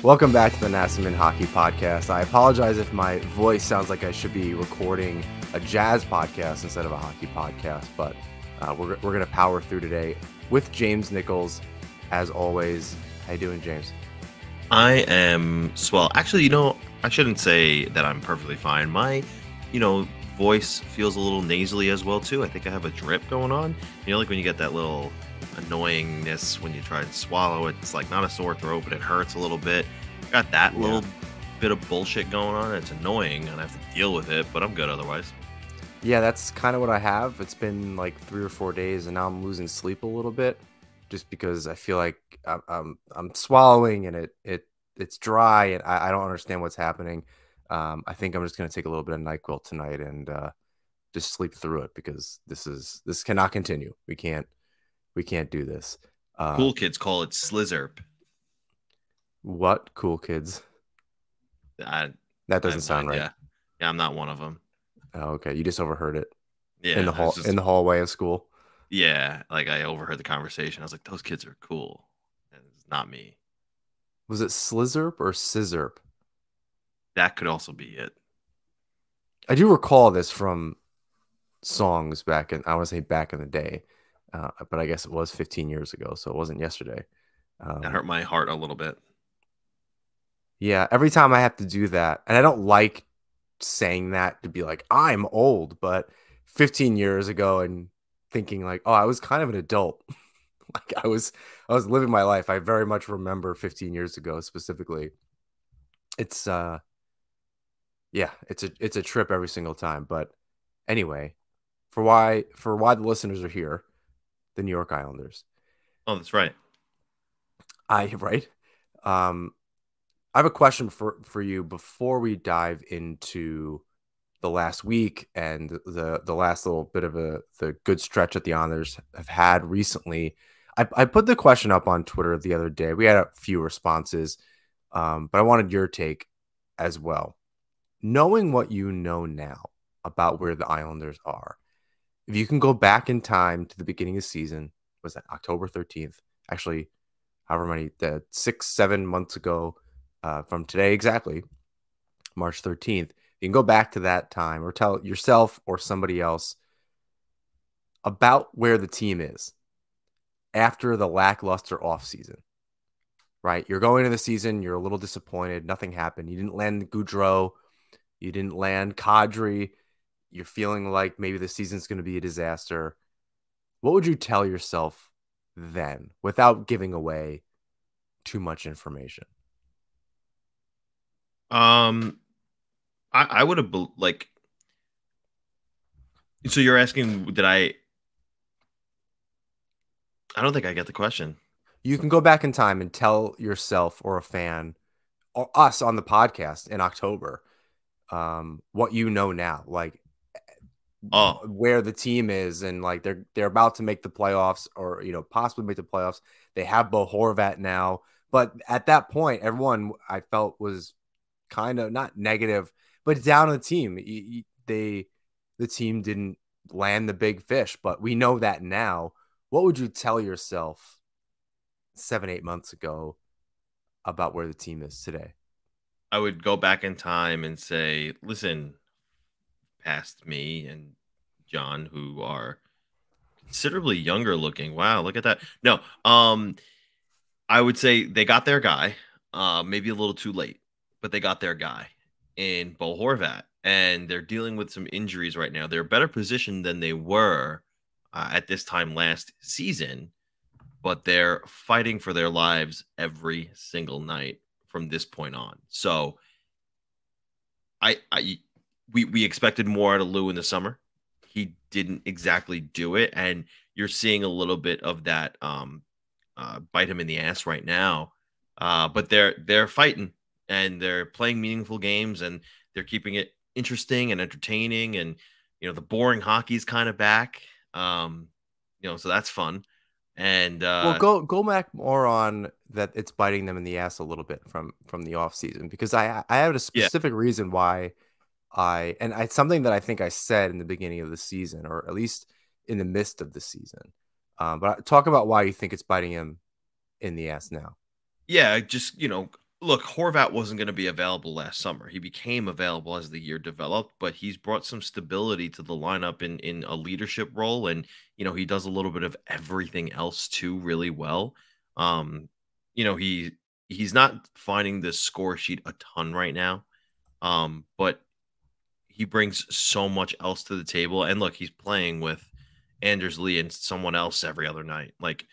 Welcome back to the Nassaman Hockey Podcast. I apologize if my voice sounds like I should be recording a jazz podcast instead of a hockey podcast, but we're going to power through today with James Nichols, as always. How you doing, James? I am swell. Actually, I shouldn't say that I'm perfectly fine. My, voice feels a little nasally as well, too. I think I have a drip going on. Like when you get that little annoyingness when you try to swallow it. It's like not a sore throat, but it hurts a little bit. Got that little bit of bullshit going on. It's annoying, and I have to deal with it, but I'm good otherwise. Yeah, that's kind of what I have. It's been like 3 or 4 days, and now I'm losing sleep a little bit, just because I feel like I'm swallowing and it's dry, and I don't understand what's happening. I think I'm just gonna take a little bit of NyQuil tonight and just sleep through it, because this cannot continue. We can't do this. Cool kids call it Slizzerp. What? Cool kids? That doesn't sound right. Yeah, I'm not one of them. Oh, okay, you just overheard it. Yeah, in the hallway of school. Yeah, like I overheard the conversation. I was like, those kids are cool. And it's not me. Was it Slizzerp or Scissorp? That could also be it. I do recall this from songs back in the day, but I guess it was 15 years ago, so it wasn't yesterday. That hurt my heart a little bit. Yeah, every time I have to do that, and I don't like saying that to be like, I'm old, but 15 years ago and thinking like, oh, I was kind of an adult. Like I was living my life. I very much remember 15 years ago specifically. It's it's a trip every single time. But anyway, for why the listeners are here, the New York Islanders. Oh, that's right. Right. I have a question for you before we dive into the last week and the last little bit of the good stretch that the Islanders have had recently. I put the question up on Twitter the other day. We had a few responses, but I wanted your take as well. Knowing what you know now about where the Islanders are, if you can go back in time to the beginning of the season, was that October 13th? Actually, however many, 6-7 months ago from today exactly, March 13th. You can go back to that time or tell yourself or somebody else about where the team is after the lackluster offseason, right? You're going into the season, you're a little disappointed. Nothing happened. You didn't land Goudreau. You didn't land Kadri. You're feeling like maybe the season's going to be a disaster. What would you tell yourself then without giving away too much information? I would have like. So you're asking, did I don't think I get the question. You can go back in time and tell yourself or a fan or us on the podcast in October what you know now, like where the team is, and like they're about to make the playoffs, or possibly make the playoffs. They have Bo Horvat now, but at that point, everyone I felt was kind of not negative, but down on the team. The team didn't land the big fish, but we know that now. What would you tell yourself 7-8 months ago about where the team is today? I would go back in time and say, listen, past me and John, who are considerably younger looking. Wow, look at that. No, I would say they got their guy, maybe a little too late, but they got their guy in Bo Horvat, and they're dealing with some injuries right now. They're better positioned than they were at this time last season, but they're fighting for their lives every single night from this point on. So we expected more out of Lou in the summer. He didn't exactly do it, and you're seeing a little bit of that bite him in the ass right now. But they're fighting, and they're playing meaningful games, and they're keeping it interesting and entertaining, and the boring hockey's kind of back. So that's fun. And well, go back more on that. It's biting them in the ass a little bit from the off season, because I have a specific reason why it's something that I think I said in the beginning of the season, or at least in the midst of the season. But talk about why you think it's biting him in the ass now. Yeah, just Look, Horvat wasn't going to be available last summer. He became available as the year developed, but he's brought some stability to the lineup in a leadership role, and he does a little bit of everything else too really well. Um, he's not finding the score sheet a ton right now, but he brings so much else to the table. And look, he's playing with Anders Lee and someone else every other night. Like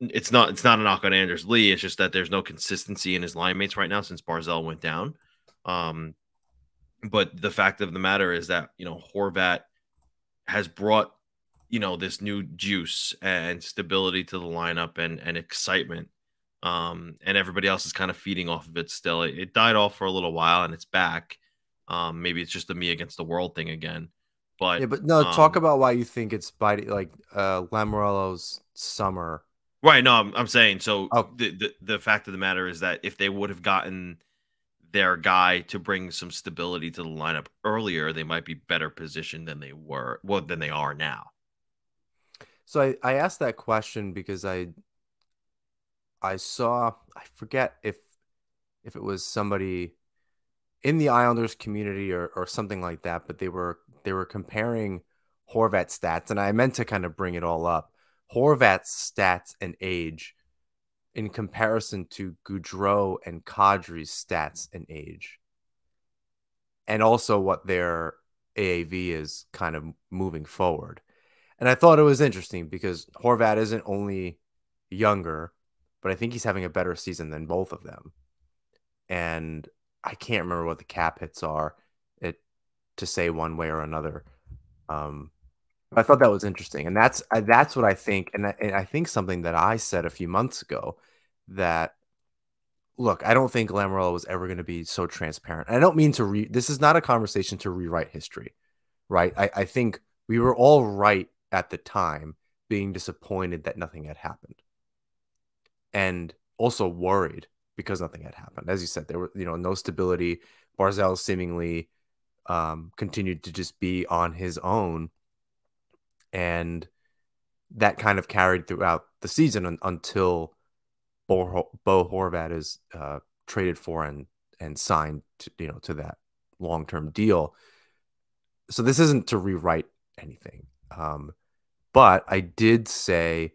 it's not a knock on Anders Lee. It's just that there's no consistency in his line mates right now since Barzell went down. Um, but the fact of the matter is that Horvat has brought this new juice and stability to the lineup and excitement. And everybody else is kind of feeding off of it still. It died off for a little while and it's back. Maybe it's just a me against the world thing again. But Yeah, but no, talk about why you think it's by like Lamoriello's summer. right, no, I'm saying so. Oh, The fact of the matter is that if they would have gotten their guy to bring some stability to the lineup earlier, they might be better positioned than than they are now. so I asked that question because I saw, I forget if it was somebody in the Islanders community or something like that, but they were comparing Horvat's stats, and I meant to kind of bring it all up. Horvat's stats and age in comparison to Goudreau and Kadri's stats and age, and also what their AAV is kind of moving forward. And I thought it was interesting because Horvat isn't only younger, but I think he's having a better season than both of them. And I can't remember what the cap hits are it to say one way or another. Um, I thought that was interesting, and that's what I think, and I think something that I said a few months ago that look, I don't think Lamoriello was ever going to be so transparent. And I don't mean to this is not a conversation to rewrite history, right? I think we were all right at the time, being disappointed that nothing had happened, and also worried because nothing had happened. As you said, there were no stability. Barzell seemingly continued to just be on his own, and that kind of carried throughout the season until Bo Horvat is traded for and signed to that long term deal. So this isn't to rewrite anything, but I did say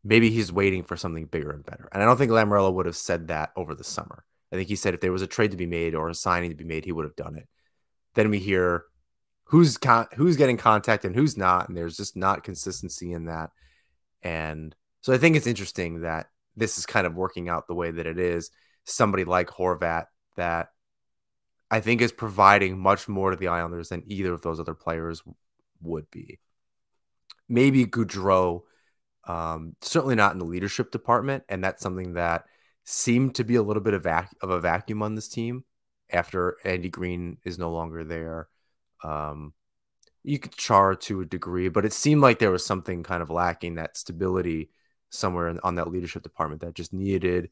maybe he's waiting for something bigger and better, and I don't think Lamoriello would have said that over the summer. I think he said if there was a trade to be made or a signing to be made, he would have done it. Then we hear who's getting contact and who's not, and there's just not consistency in that. And so I think it's interesting that this is kind of working out the way that it is. Somebody like Horvat that I think is providing much more to the Islanders than either of those other players would be. Maybe Goudreau, certainly not in the leadership department, and that's something that seemed to be a little bit of a vacuum on this team after Andy Green is no longer there. You could char to a degree, but it seemed like there was something kind of lacking, that stability somewhere on that leadership department that just needed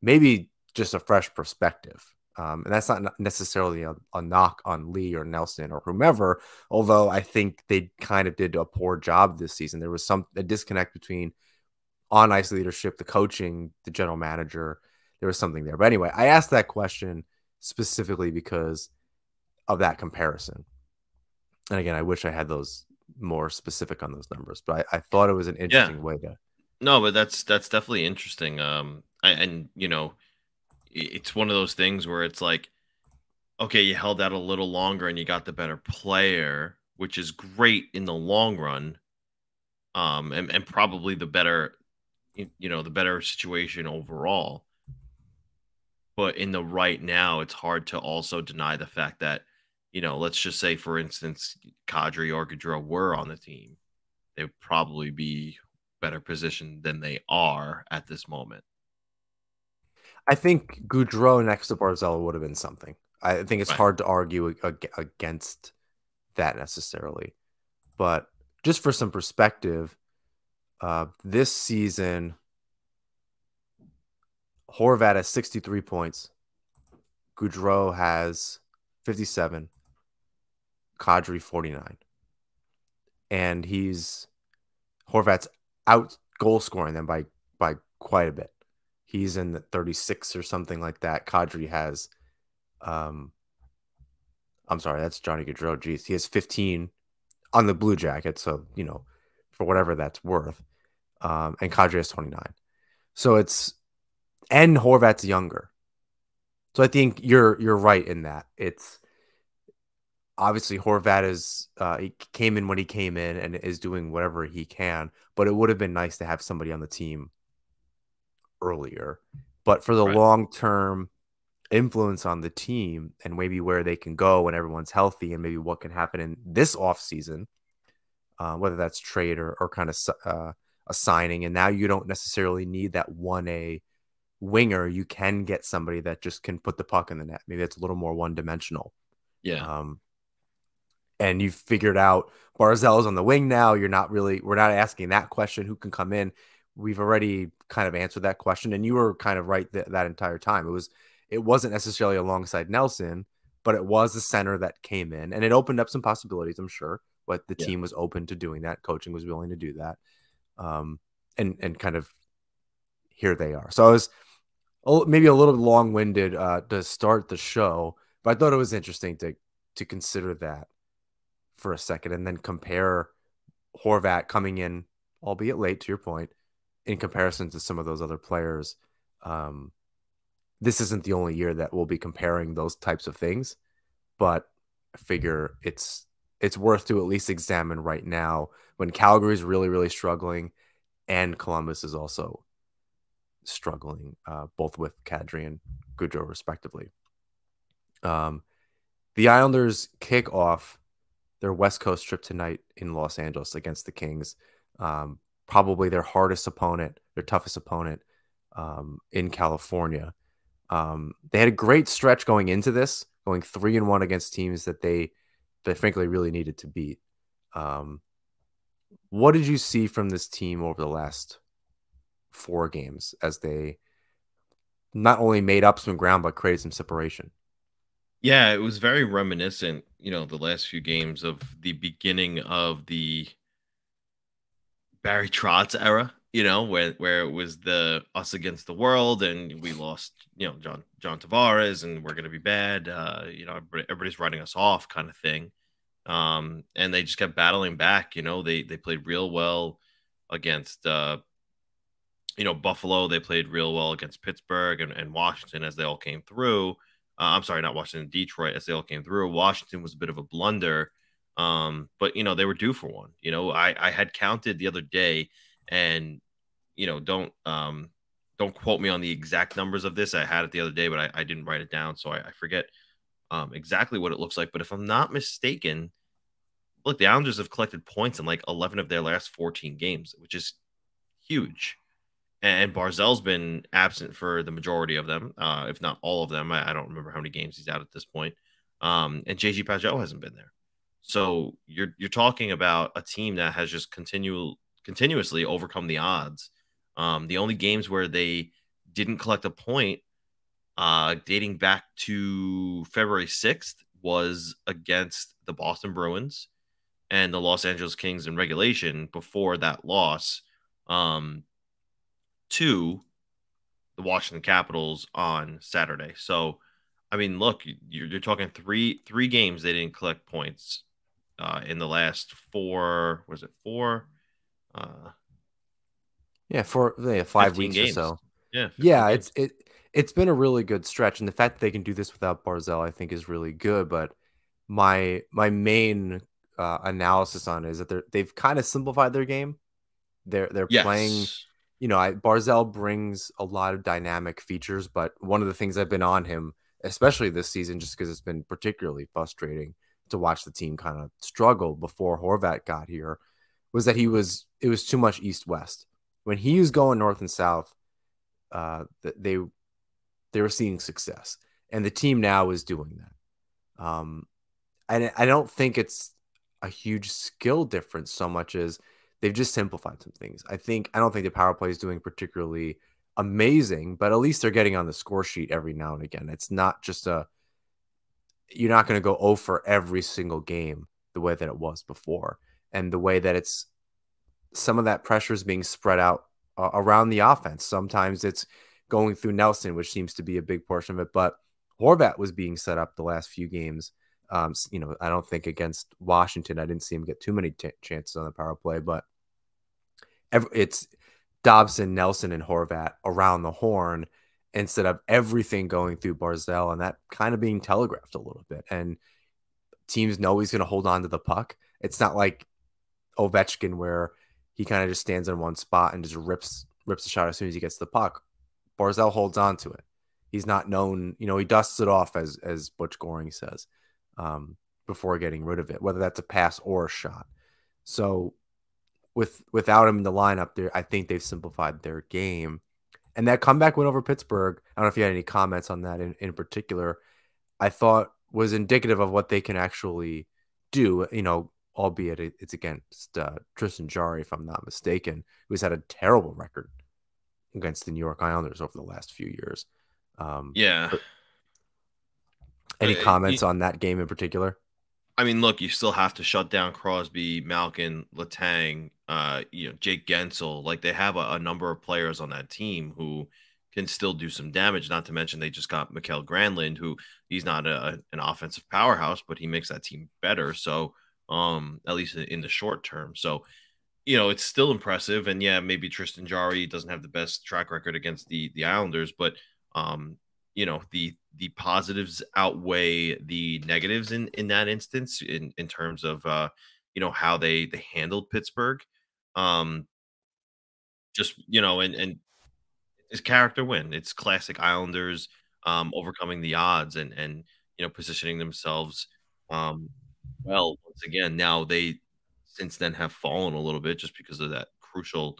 maybe just a fresh perspective. And that's not necessarily a knock on Lee or Nelson or whomever, although I think they kind of did a poor job this season. There was a disconnect between on ice leadership, the coaching, the general manager. There was something there. But anyway, I asked that question specifically because of that comparison. And again, I wish I had those more specific on those numbers, but I thought it was an Yeah, interesting way to. no, but that's definitely interesting. And it's one of those things where it's like, okay, you held out a little longer and you got the better player, which is great in the long run. And probably the better, the better situation overall. But in the right now, it's hard to also deny the fact that, let's just say, for instance, Kadri or Gaudreau were on the team, they would probably be better positioned than they are at this moment. I think Goudreau next to Barzell would have been something. I think it's Right. hard to argue against that necessarily. But just for some perspective, this season, Horvat has 63 points. Goudreau has 57. Kadri 49. And Horvat's out goal scoring them by quite a bit. He's in the 36 or something like that. Kadri has, um, I'm sorry, that's Johnny Gaudreau. Geez, he has 15 on the Blue Jackets. So, for whatever that's worth. And Kadri has 29. So and Horvat's younger. So I think you're right in that. It's obviously Horvat he came in when he came in and is doing whatever he can, but it would have been nice to have somebody on the team earlier. But for the Right. long term influence on the team and maybe where they can go when everyone's healthy and maybe what can happen in this off season, whether that's trade or kind of a signing. And now you don't necessarily need that 1A winger. You can get somebody that just can put the puck in the net. Maybe it's a little more one dimensional. Yeah. Um, and you've figured out Barzell's on the wing now. We're not asking that question, who can come in. We've already kind of answered that question, and you were kind of right that entire time. It wasn't necessarily alongside Nelson, but it was the center that came in, and it opened up some possibilities, I'm sure. But the Yeah. team was open to doing that. Coaching was willing to do that, and kind of here they are. So I was maybe a little long-winded to start the show, but I thought it was interesting to consider that for a second and then compare Horvat coming in, albeit late to your point, in comparison to some of those other players. Um, this isn't the only year that we'll be comparing those types of things, but I figure it's worth to at least examine right now when Calgary's really, really struggling and Columbus is also struggling, both with Kadri and Gaudreau, respectively. Um, the Islanders kick off their West Coast trip tonight in Los Angeles against the Kings. Probably their hardest opponent, their toughest opponent in California. They had a great stretch going into this, going 3-1 against teams that they frankly really needed to beat. What did you see from this team over the last 4 games as they not only made up some ground but created some separation? Yeah, it was very reminiscent, the last few games of the beginning of the Barry Trotz era, where it was the us against the world and we lost, John Tavares and we're gonna be bad. Everybody's writing us off kind of thing. And they just kept battling back. They played real well against Buffalo. They played real well against Pittsburgh and Washington as they all came through. I'm sorry, not Washington, Detroit as they all came through. Washington was a bit of a blunder. But they were due for one. I had counted the other day, and don't quote me on the exact numbers of this. I had it the other day, but I didn't write it down, so I forget exactly what it looks like. But if I'm not mistaken, look, the Islanders have collected points in like 11 of their last 14 games, which is huge. And Barzell's been absent for the majority of them, if not all of them. I don't remember how many games he's out at this point. And JG Pageau hasn't been there. So you're talking about a team that has just continuously overcome the odds. The only games where they didn't collect a point, dating back to February 6th, was against the Boston Bruins and the Los Angeles Kings in regulation before that loss. To the Washington Capitals on Saturday. So, I mean, look, you're talking three games they didn't collect points in the last four. Was it four? Yeah, for 5 15 weeks or games. so. Yeah, 15 Yeah, games. it's been a really good stretch, and the fact that they can do this without Barzell, I think, is really good. But my main analysis on it is that they've kind of simplified their game. They're playing, Yes. Barzell brings a lot of dynamic features, but one of the things I've been on him, especially this season, just because it's been particularly frustrating to watch the team kind of struggle before Horvat got here, was that it was too much east west. When he was going north and south, they were seeing success, and the team now is doing that. And I don't think it's a huge skill difference so much as they've just simplified some things. I don't think the power play is doing particularly amazing, but at least they're getting on the score sheet every now and again. It's not just you're not going to go 0 for every single game the way that it was before, and the way that it's some of that pressure is being spread out around the offense. Sometimes it's going through Nelson, which seems to be a big portion of it. But Horvat was being set up the last few games. I don't think against Washington, I didn't see him get too many chances on the power play, but it's Dobson, Nelson, and Horvat around the horn instead of everything going through Barzell, and that kind of being telegraphed a little bit. And teams know he's going to hold on to the puck. It's not like Ovechkin where he kind of just stands in one spot and just rips the shot as soon as he gets the puck. Barzell holds on to it. He's not known, he dusts it off as Butch Goring says, before getting rid of it, whether that's a pass or a shot. So without him in the lineup there, I think they've simplified their game. And that comeback win over Pittsburgh, I don't know if you had any comments on that in particular, I thought was indicative of what they can actually do, albeit it's against Tristan Jarry, if I'm not mistaken, who's had a terrible record against the New York Islanders over the last few years. Yeah. Any comments on that game in particular? I mean, look, you still have to shut down Crosby, Malkin, Letang, Jake Gensel. Like, they have a number of players on that team who can still do some damage. Not to mention they just got Mikael Granlund, who he's not an offensive powerhouse, but he makes that team better. So, at least in the short term. So, it's still impressive. And yeah, maybe Tristan Jarry doesn't have the best track record against the Islanders, but the positives outweigh the negatives in that instance in terms of how they handled Pittsburgh. Just and it's character win. It's classic Islanders overcoming the odds and positioning themselves well once again. Now they since then have fallen a little bit just because of that crucial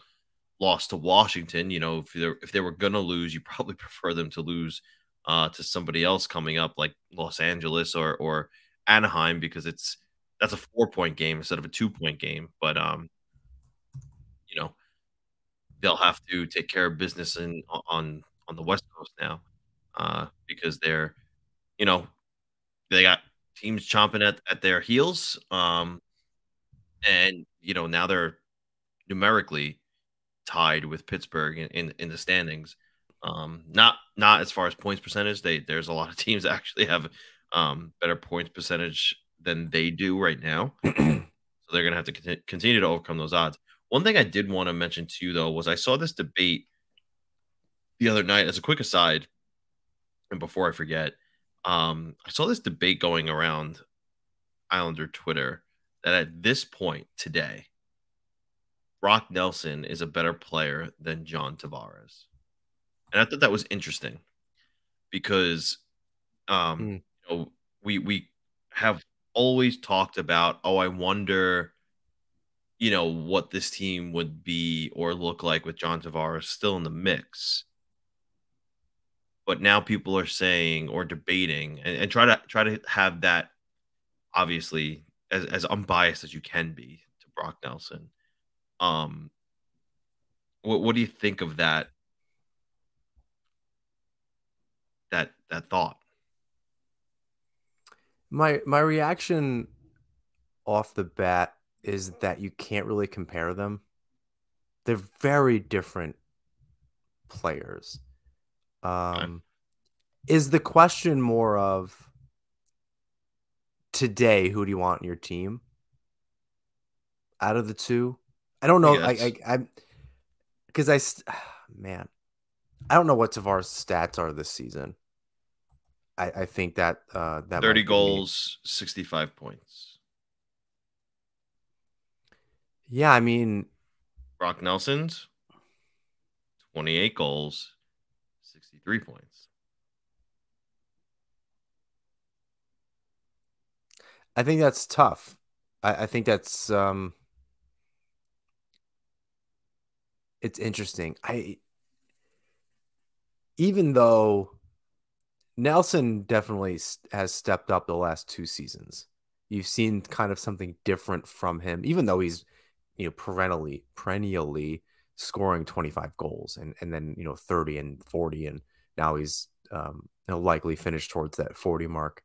loss to Washington. If they were gonna lose, you probably prefer them to lose to somebody else coming up like Los Angeles or Anaheim, because that's a 4-point game instead of a 2-point game. But they'll have to take care of business on the West Coast now because you know they got teams chomping at their heels. And now they're numerically tied with Pittsburgh in the standings. Not as far as points percentage. There's a lot of teams that actually have better points percentage than they do right now. So they're gonna have to continue to overcome those odds. One thing I did want to mention to you though was I saw this debate the other night. As a quick aside, and before I forget, I saw this debate going around Islander Twitter that at this point today, Brock Nelson is a better player than John Tavares. And I thought that was interesting because we have always talked about, I wonder, what this team would be or look like with John Tavares still in the mix. But now people are saying or debating and try to have that obviously as unbiased as you can be to Brock Nelson. What do you think of that thought? My reaction off the bat is that you can't really compare them. They're very different players. Is the question more of today, who do you want in your team out of the two? I don't know. I'm because man, I don't know what Tavares' stats are this season. I think that 30 goals, 65 points. Yeah, I mean, Brock Nelson's 28 goals, 63 points. I think that's tough. I think that's it's interesting. Even though Nelson definitely has stepped up the last 2 seasons, you've seen kind of something different from him, even though he's perennially scoring 25 goals and then 30 and 40, and now he's likely finish towards that 40 mark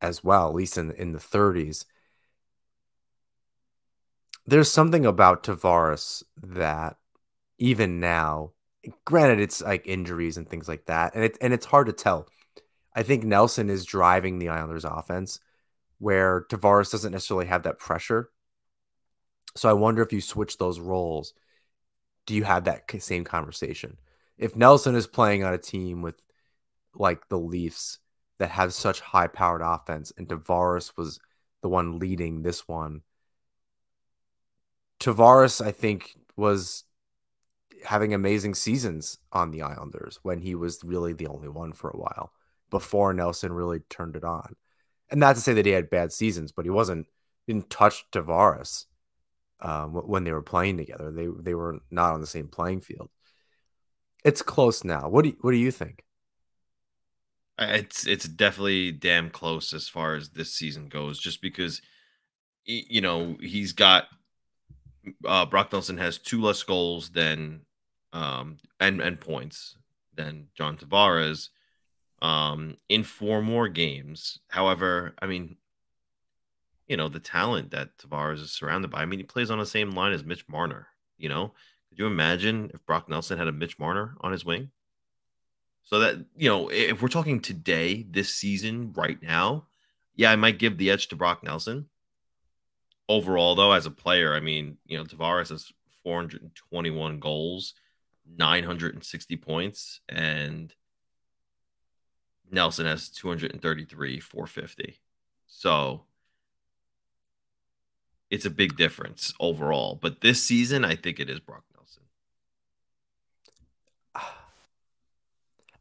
as well, at least in the 30s. There's something about Tavares that even now Granted, it's like injuries and things like that, and it's hard to tell. I think Nelson is driving the Islanders' offense, where Tavares doesn't necessarily have that pressure. So I wonder if you switch those roles, do you have that same conversation? If Nelson is playing on a team with like the Leafs that have such high-powered offense, and Tavares was the one leading this one, Tavares, I think, was having amazing seasons on the Islanders when he was really the only one for a while before Nelson really turned it on. And not to say that he had bad seasons, but didn't touch Tavares when they were playing together. They were not on the same playing field. It's close now. What do you think? It's definitely damn close as far as this season goes, just because he's got Brock Nelson has 2 less goals than and points than John Tavares in 4 more games. However, I mean, the talent that Tavares is surrounded by. I mean, he plays on the same line as Mitch Marner. Could you imagine if Brock Nelson had a Mitch Marner on his wing? So that, if we're talking today, this season, right now, yeah, I might give the edge to Brock Nelson. Overall, though, as a player, I mean, Tavares has 421 goals, 960 points, and Nelson has 233, 450. So it's a big difference overall. But this season, I think it is Brock Nelson.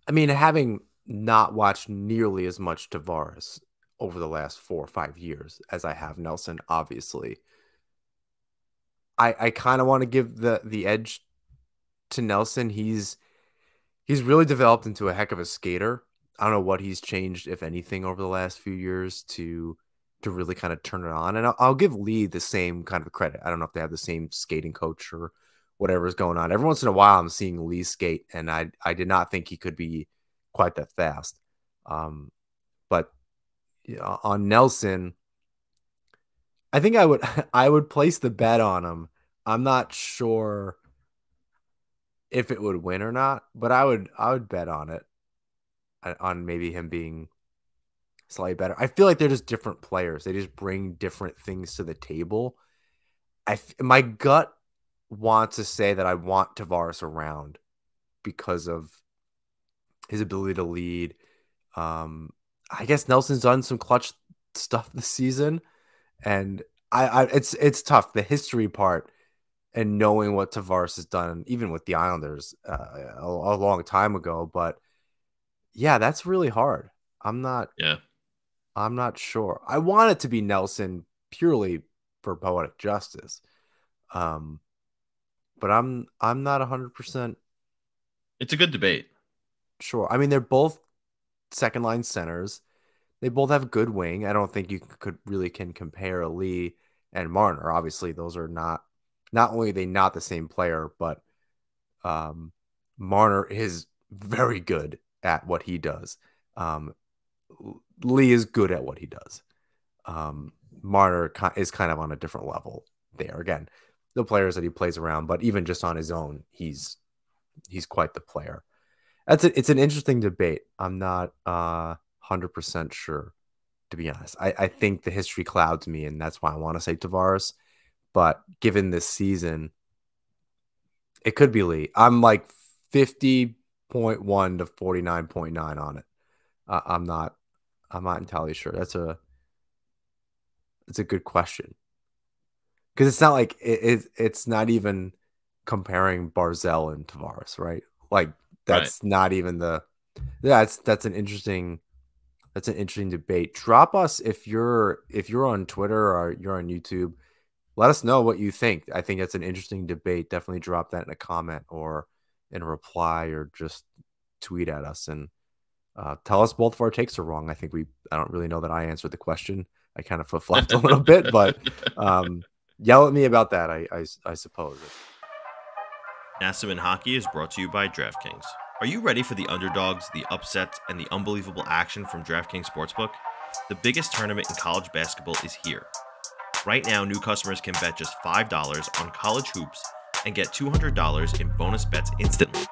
I mean, having not watched nearly as much Tavares over the last 4 or 5 years as I have Nelson, obviously, I kind of want to give the edge to Nelson. He's really developed into a heck of a skater. I don't know what he's changed, if anything, over the last few years to really kind of turn it on. And I'll give Lee the same kind of credit. I don't know if they have the same skating coach or whatever is going on. Every once in a while, I'm seeing Lee skate, and I did not think he could be quite that fast. But on Nelson, I think I would place the bet on him. I'm not sure if it would win or not, but I would bet on it, on maybe him being slightly better. I feel like they're just different players. They just bring different things to the table. My gut wants to say that I want Tavares around because of his ability to lead. I guess Nelson's done some clutch stuff this season, and it's tough, the history part and knowing what Tavares has done, even with the Islanders a long time ago. But yeah, that's really hard. I'm not. Yeah. I'm not sure. I want it to be Nelson purely for poetic justice, but I'm not 100% It's a good debate. sure. I mean, they're both second line centers. They both have good wing. I don't think you could really can compare Lee and Marner. Obviously, those are not only are they not the same player, but Marner is very good at what he does. Lee is good at what he does. Marner is kind of on a different level there. Again, the players that he plays around, but even just on his own, he's quite the player. It's an interesting debate. I'm not 100% sure, to be honest. I think the history clouds me, and that's why I want to say Tavares. But given this season, it could be Lee. I'm like 50.1 to 49.9 on it. I'm not entirely sure. It's a good question, because it's not like it's not even comparing Barzell and Tavares, right? Like that's Right. not even that's an interesting debate. Drop us if you're on Twitter or you're on YouTube. Let us know what you think. I think that's an interesting debate. Definitely drop that in a comment or in a reply, or just tweet at us and tell us both of our takes are wrong. I don't really know that I answered the question. I kind of flip flopped a little bit, but yell at me about that. I suppose. Nassau in Hockey is brought to you by DraftKings. Are you ready for the underdogs, the upsets, and the unbelievable action from DraftKings Sportsbook? The biggest tournament in college basketball is here. Right now, new customers can bet just $5 on college hoops and get $200 in bonus bets instantly.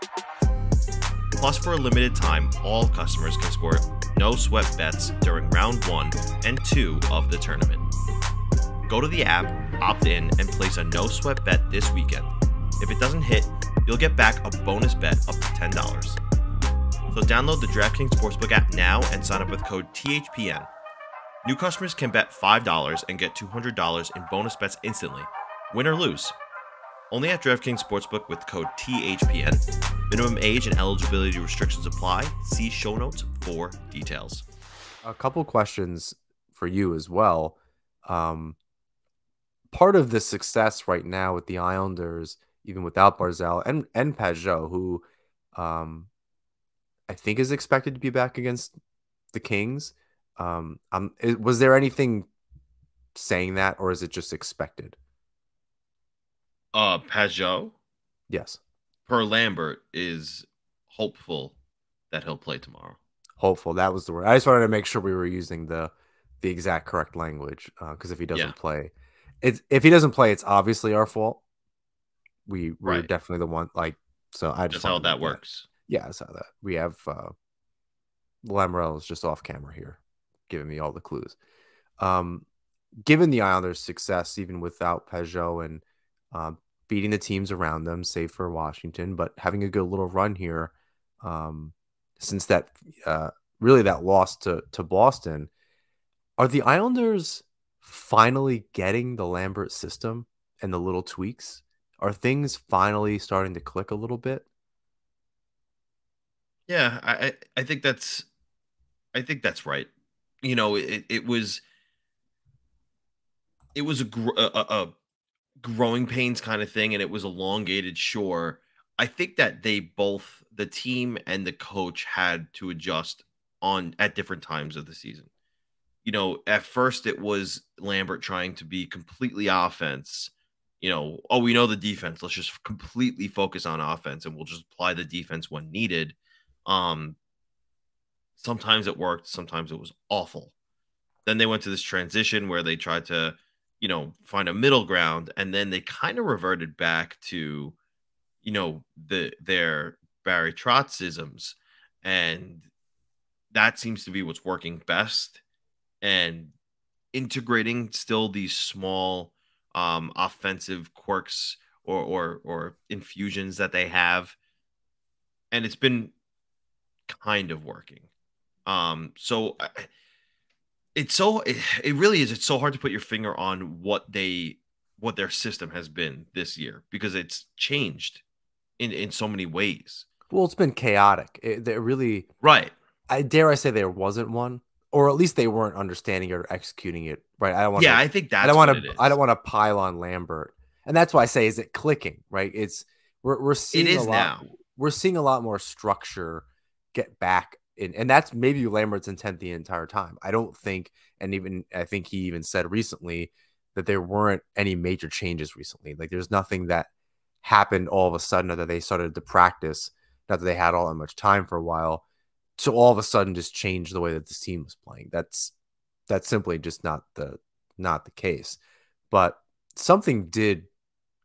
Plus, for a limited time, all customers can score no sweat bets during round 1 and 2 of the tournament. Go to the app, opt in, and place a no sweat bet this weekend. If it doesn't hit, you'll get back a bonus bet up to $10. So download the DraftKings Sportsbook app now and sign up with code THPN. New customers can bet $5 and get $200 in bonus bets instantly, win or lose. Only at DraftKings Sportsbook with code THPN. Minimum age and eligibility restrictions apply. See show notes for details. A couple questions for you as well. Part of the success right now with the Islanders, even without Barzal and Pageau, who I think is expected to be back against the Kings. Was there anything saying that, or is it just expected? Pageau, Yes. per Lambert, is hopeful that he'll play tomorrow. Hopeful. That was the word. I just wanted to make sure we were using the exact correct language, because if he doesn't play, if he doesn't play, it's obviously our fault. We're Right. definitely the one. Like, so I just That's how that works. Yeah, that's how that. We have Lamrell is just off camera here, giving me all the clues. Given the Islanders' success, even without Pageau and beating the teams around them, save for Washington, but having a good little run here, since that really that loss to Boston, are the Islanders finally getting the Lambert system and the little tweaks? Are things finally starting to click a little bit? Yeah, I think that's right. You know, it was a growing pains kind of thing, and it was elongated. Sure, I think that they both, the team and the coach, had to adjust on at different times of the season. You know, at first it was Lambert trying to be completely offense. You know, oh, we know the defense. Let's just completely focus on offense, and we'll just apply the defense when needed. Um, Sometimes it worked, sometimes it was awful. Then they went to this transition where they tried to, you know, find a middle ground, and then they kind of reverted back to, you know, their Barry Trotzisms, and that seems to be what's working best. And integrating still these small offensive quirks or infusions that they have, and it's been kind of working. So it really is. It's so hard to put your finger on what their system has been this year, because it's changed in so many ways. Well, it's been chaotic. It really, Right. I dare I say there wasn't one, or at least they weren't understanding it or executing it right. I don't want Yeah, to. I think that's what it I is. don't want to pile on Lambert, and that's why I say, is it clicking? Right? It's we're It seeing a is lot. now. We're seeing a lot more structure get back in, and that's maybe Lambert's intent the entire time. I don't think, and even I think he even said recently that there weren't any major changes recently. Like, there's nothing that happened all of a sudden that they started to practice, not that they had all that much time for a while, to all of a sudden just change the way that this team was playing. That's simply just not the case. But something did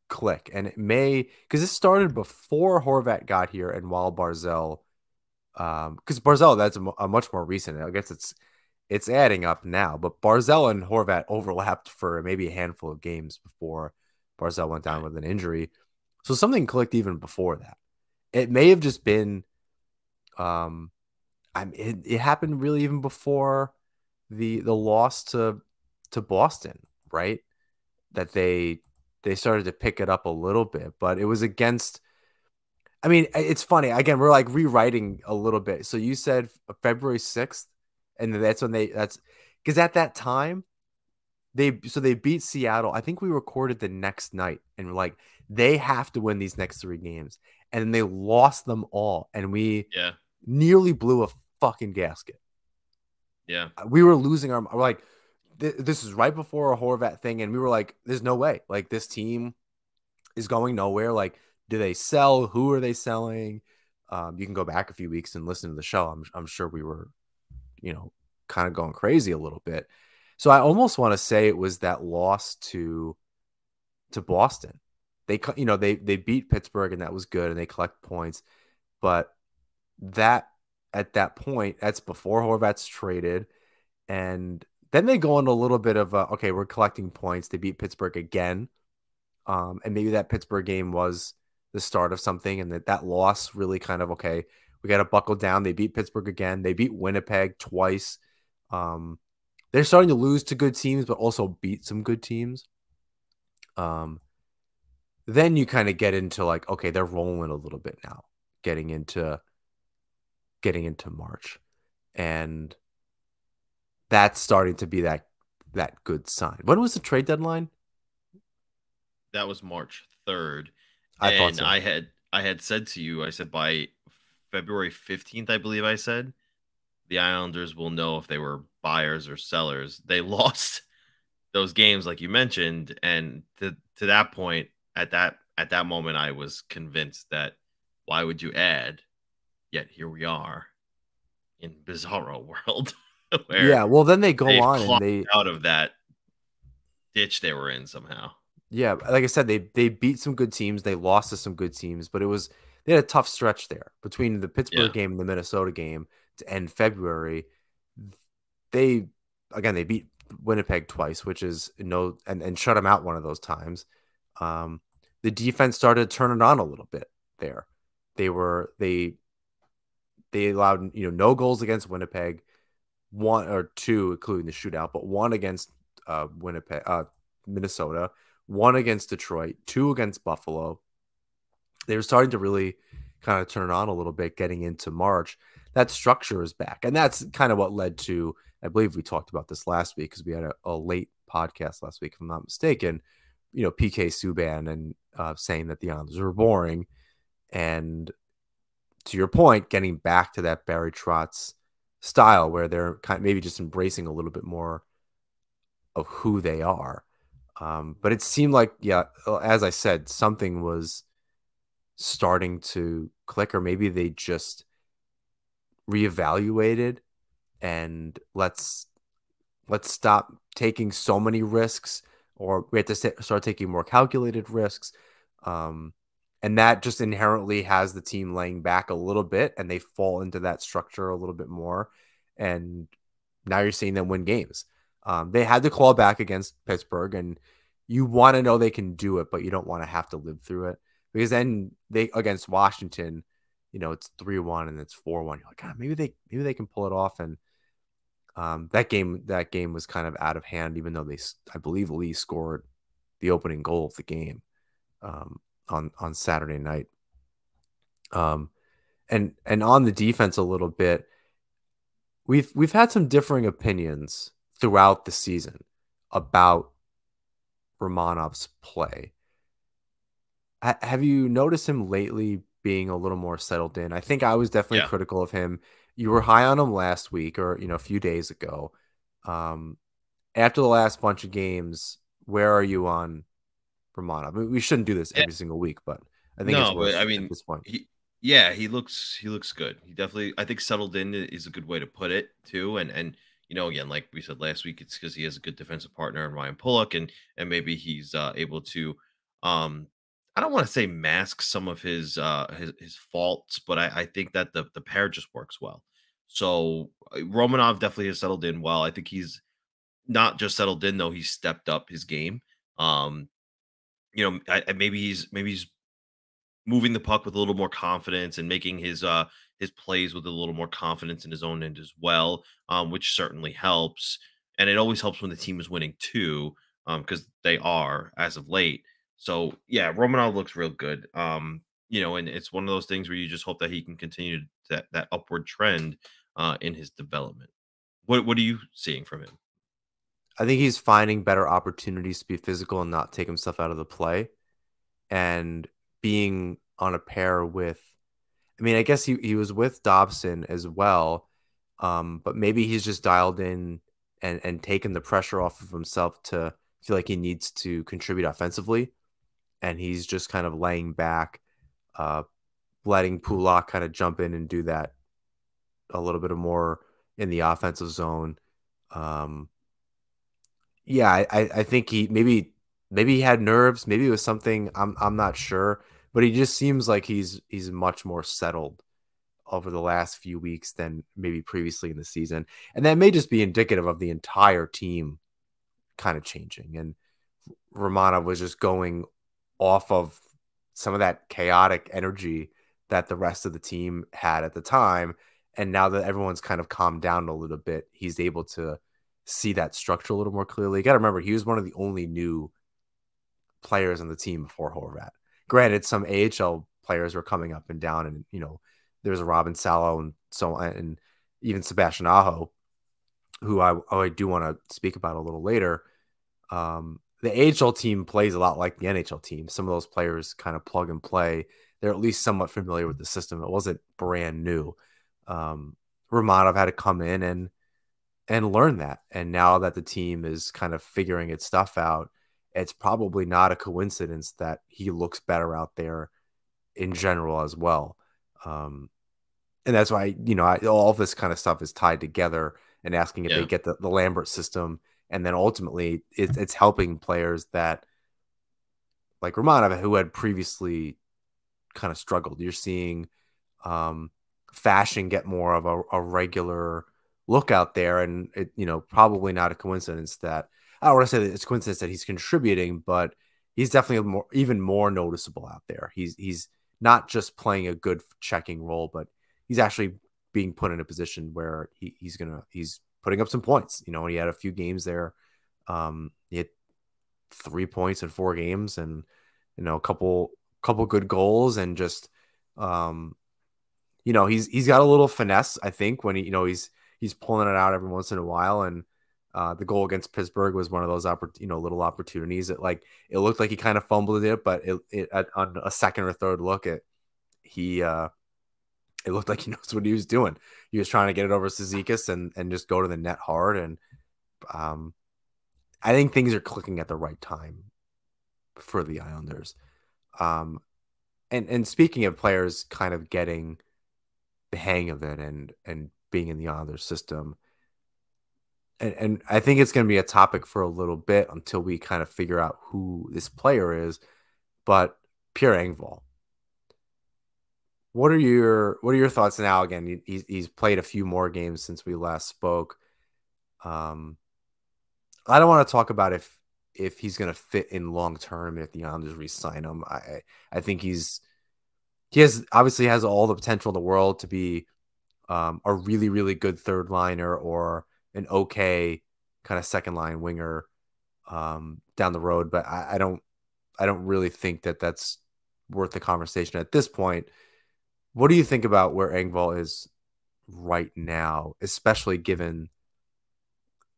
click, and it may, because this started before Horvat got here and while Barzal, because Barzal, that's a much more recent. I guess it's adding up now, but Barzal and Horvat overlapped for maybe a handful of games before Barzal went down Right. with an injury. So something clicked even before that. It may have just been, it happened really even before the loss to Boston, right? That they started to pick it up a little bit, but it was against. I mean, it's funny. Again, we're like rewriting a little bit. So you said February 6th, and that's when that's because at that time they beat Seattle. I think we recorded the next night, and we're like, they have to win these next 3 games, and then they lost them all, and we Yeah. nearly blew a fucking gasket. Yeah. We were losing our. We're like, this is right before a Horvat thing, and we were like, there's no way. Like, this team is going nowhere. Like, do they sell? Who are they selling? You can go back a few weeks and listen to the show. I'm sure we were, kind of going crazy a little bit. So I almost want to say it was that loss to Boston. They beat Pittsburgh, and that was good, and they collect points. But that at that point, that's before Horvat's traded. And then they go into a little bit of okay, we're collecting points. They beat Pittsburgh again. And maybe that Pittsburgh game was the start of something, and that loss really kind of, okay, we got to buckle down. They beat Pittsburgh again. They beat Winnipeg twice. Um, they're starting to lose to good teams, but also beat some good teams. Um, then you kind of get into like, okay, they're rolling a little bit now, getting into March, and that's starting to be that good sign. When was the trade deadline? That was March 3rd, I thought and so. I had said to you, I said by February 15th, I believe I said, the Islanders will know if they were buyers or sellers. They lost those games like you mentioned, and to that point, at that moment I was convinced that why would you add? Yet here we are in bizarro world where Yeah, well, then they go they've on and clawed they out of that ditch they were in somehow. yeah, like I said, they beat some good teams, they lost to some good teams, but they had a tough stretch there between the Pittsburgh Yeah. game and the Minnesota game to end February. They Again, they beat Winnipeg twice, which is and shut them out one of those times. The defense started to turn it on a little bit there. They were they allowed no goals against Winnipeg, one or two including the shootout, but one against Minnesota, one against Detroit, two against Buffalo. They were starting to really kind of turn on a little bit getting into March. That structure is back. And that's kind of what led to, I believe we talked about this last week because we had a late podcast last week, if I'm not mistaken, PK Subban and saying that the Islanders were boring. And to your point, getting back to that Barry Trotz style where they're kind of maybe just embracing a little bit more of who they are. But it seemed like, yeah, as I said, something was starting to click, or maybe they just reevaluated and let's stop taking so many risks, or we have to start taking more calculated risks. Um, and that just inherently has the team laying back a little bit, and they fall into that structure a little bit more. And now you're seeing them win games. They had to claw back against Pittsburgh, and you want to know they can do it, but you don't want to have to live through it because then they against Washington, it's 3-1 and it's 4-1. You're like, God, maybe they can pull it off. And that game was kind of out of hand, even though I believe Lee scored the opening goal of the game on Saturday night. And on the defense a little bit, we've had some differing opinions throughout the season about Romanov's play. Have you noticed him lately being a little more settled in? I think I was definitely Yeah. critical of him. You were high on him last week, or a few days ago. Um, After the last bunch of games, where are you on Romanov? I mean, we shouldn't do this every single week, but I think it's No, but worth I at mean, this point. yeah, he looks good. He definitely, I think, settled in is a good way to put it too. And again, like we said last week, it's because he has a good defensive partner in Ryan Bullock, and maybe he's able to, um, I don't want to say mask some of his faults, but I think that the pair just works well. So Romanov definitely has settled in well. I think he's not just settled in though; he's stepped up his game. Um, maybe he's moving the puck with a little more confidence and making his plays with a little more confidence in his own end as well, which certainly helps. And it always helps when the team is winning too, because they are as of late. So yeah, Romanov looks real good. And it's one of those things where you just hope that he can continue that upward trend in his development. What are you seeing from him? I think he's finding better opportunities to be physical and not take himself out of the play, and being on a pair with. I mean, I guess he was with Dobson as well, but maybe he's just dialed in and taken the pressure off of himself to feel like he needs to contribute offensively, and he's just kind of laying back, uh, letting Pulak kind of jump in and do that a little bit more in the offensive zone. Um, yeah, I think maybe he had nerves, maybe it was something I'm not sure, but he just seems like he's much more settled over the last few weeks than maybe previously in the season. And that may just be indicative of the entire team kind of changing. And Romana was just going off of some of that chaotic energy that the rest of the team had at the time. And now that everyone's kind of calmed down a little bit, he's able to see that structure a little more clearly. You got to remember, he was one of the only new players on the team before Horvat. Granted, some AHL players were coming up and down, and there's a Robin Salo and so on, and even Sebastian Aho, who I do want to speak about a little later. The AHL team plays a lot like the NHL team. Some of those players kind of plug and play. They're at least somewhat familiar with the system. It wasn't brand new. Romanov had to come in and learn that. And now that the team is kind of figuring its stuff out, it's probably not a coincidence that he looks better out there in general as well. And that's why, all this kind of stuff is tied together and asking if they Yeah. get the Lambert system. And then ultimately it's helping players that like Romanov, who had previously kind of struggled. You're seeing Fashion get more of a regular look out there. And probably not a coincidence that I don't want to say that it's a coincidence that he's contributing, but he's definitely even more noticeable out there. He's not just playing a good checking role, but he's actually being put in a position where he's putting up some points. He had a few games there. He had 3 points in 4 games, and a couple good goals, and just he's got a little finesse, I think, when he's pulling it out every once in a while. And the goal against Pittsburgh was one of those little opportunities that it looked like he kind of fumbled it, but on a second or third look, it looked like he knows what he was doing. He was trying to get it over Cizikas and just go to the net hard. And I think things are clicking at the right time for the Islanders. And speaking of players kind of getting the hang of it and being in the Islanders system, and I think it's going to be a topic for a little bit until we kind of figure out who this player is. But Pierre Engval, what are your thoughts now? Again, he's played a few more games since we last spoke. I don't want to talk about if he's going to fit in long term if the Islanders re-sign him. I think he obviously has all the potential in the world to be a really, really good third liner or an okay kind of second line winger down the road. But I don't really think that that's worth the conversation at this point. What do you think about where Engval is right now, especially given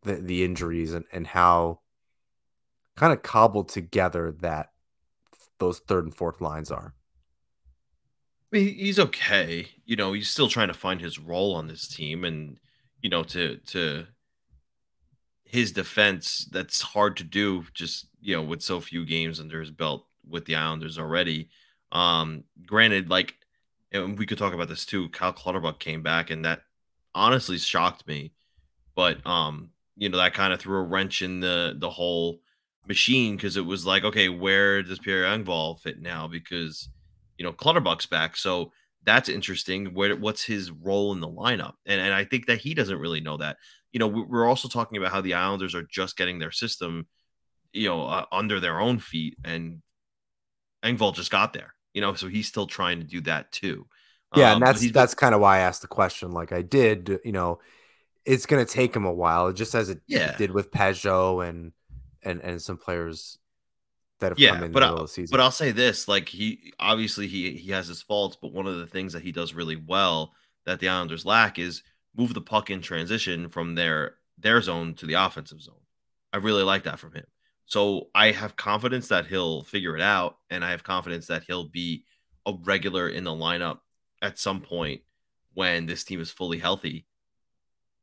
the injuries and how kind of cobbled together that those third and fourth lines are? I mean, he's okay. He's still trying to find his role on this team, and to his defense, that's hard to do. Just with so few games under his belt with the Islanders already. Granted, and we could talk about this too. Cal Clutterbuck came back, and that honestly shocked me. But that kind of threw a wrench in the whole machine, because it was like, okay, where does Pierre Engval fit now? Because Clutterbuck's back, so that's interesting. What's his role in the lineup? And I think that he doesn't really know that. We're also talking about how the Islanders are just getting their system, under their own feet, and Engval just got there. So he's still trying to do that too. Yeah, and But that's kind of why I asked the question like I did. It's going to take him a while, just as it yeah. did with Pageau and some players that have come Yeah, in the but middle of the but season. I'll say this, like, he obviously he has his faults, but one of the things that he does really well that the Islanders lack is move the puck in transition from their zone to the offensive zone. I really like that from him. So I have confidence that he'll figure it out, and I have confidence that he'll be a regular in the lineup at some point when this team is fully healthy.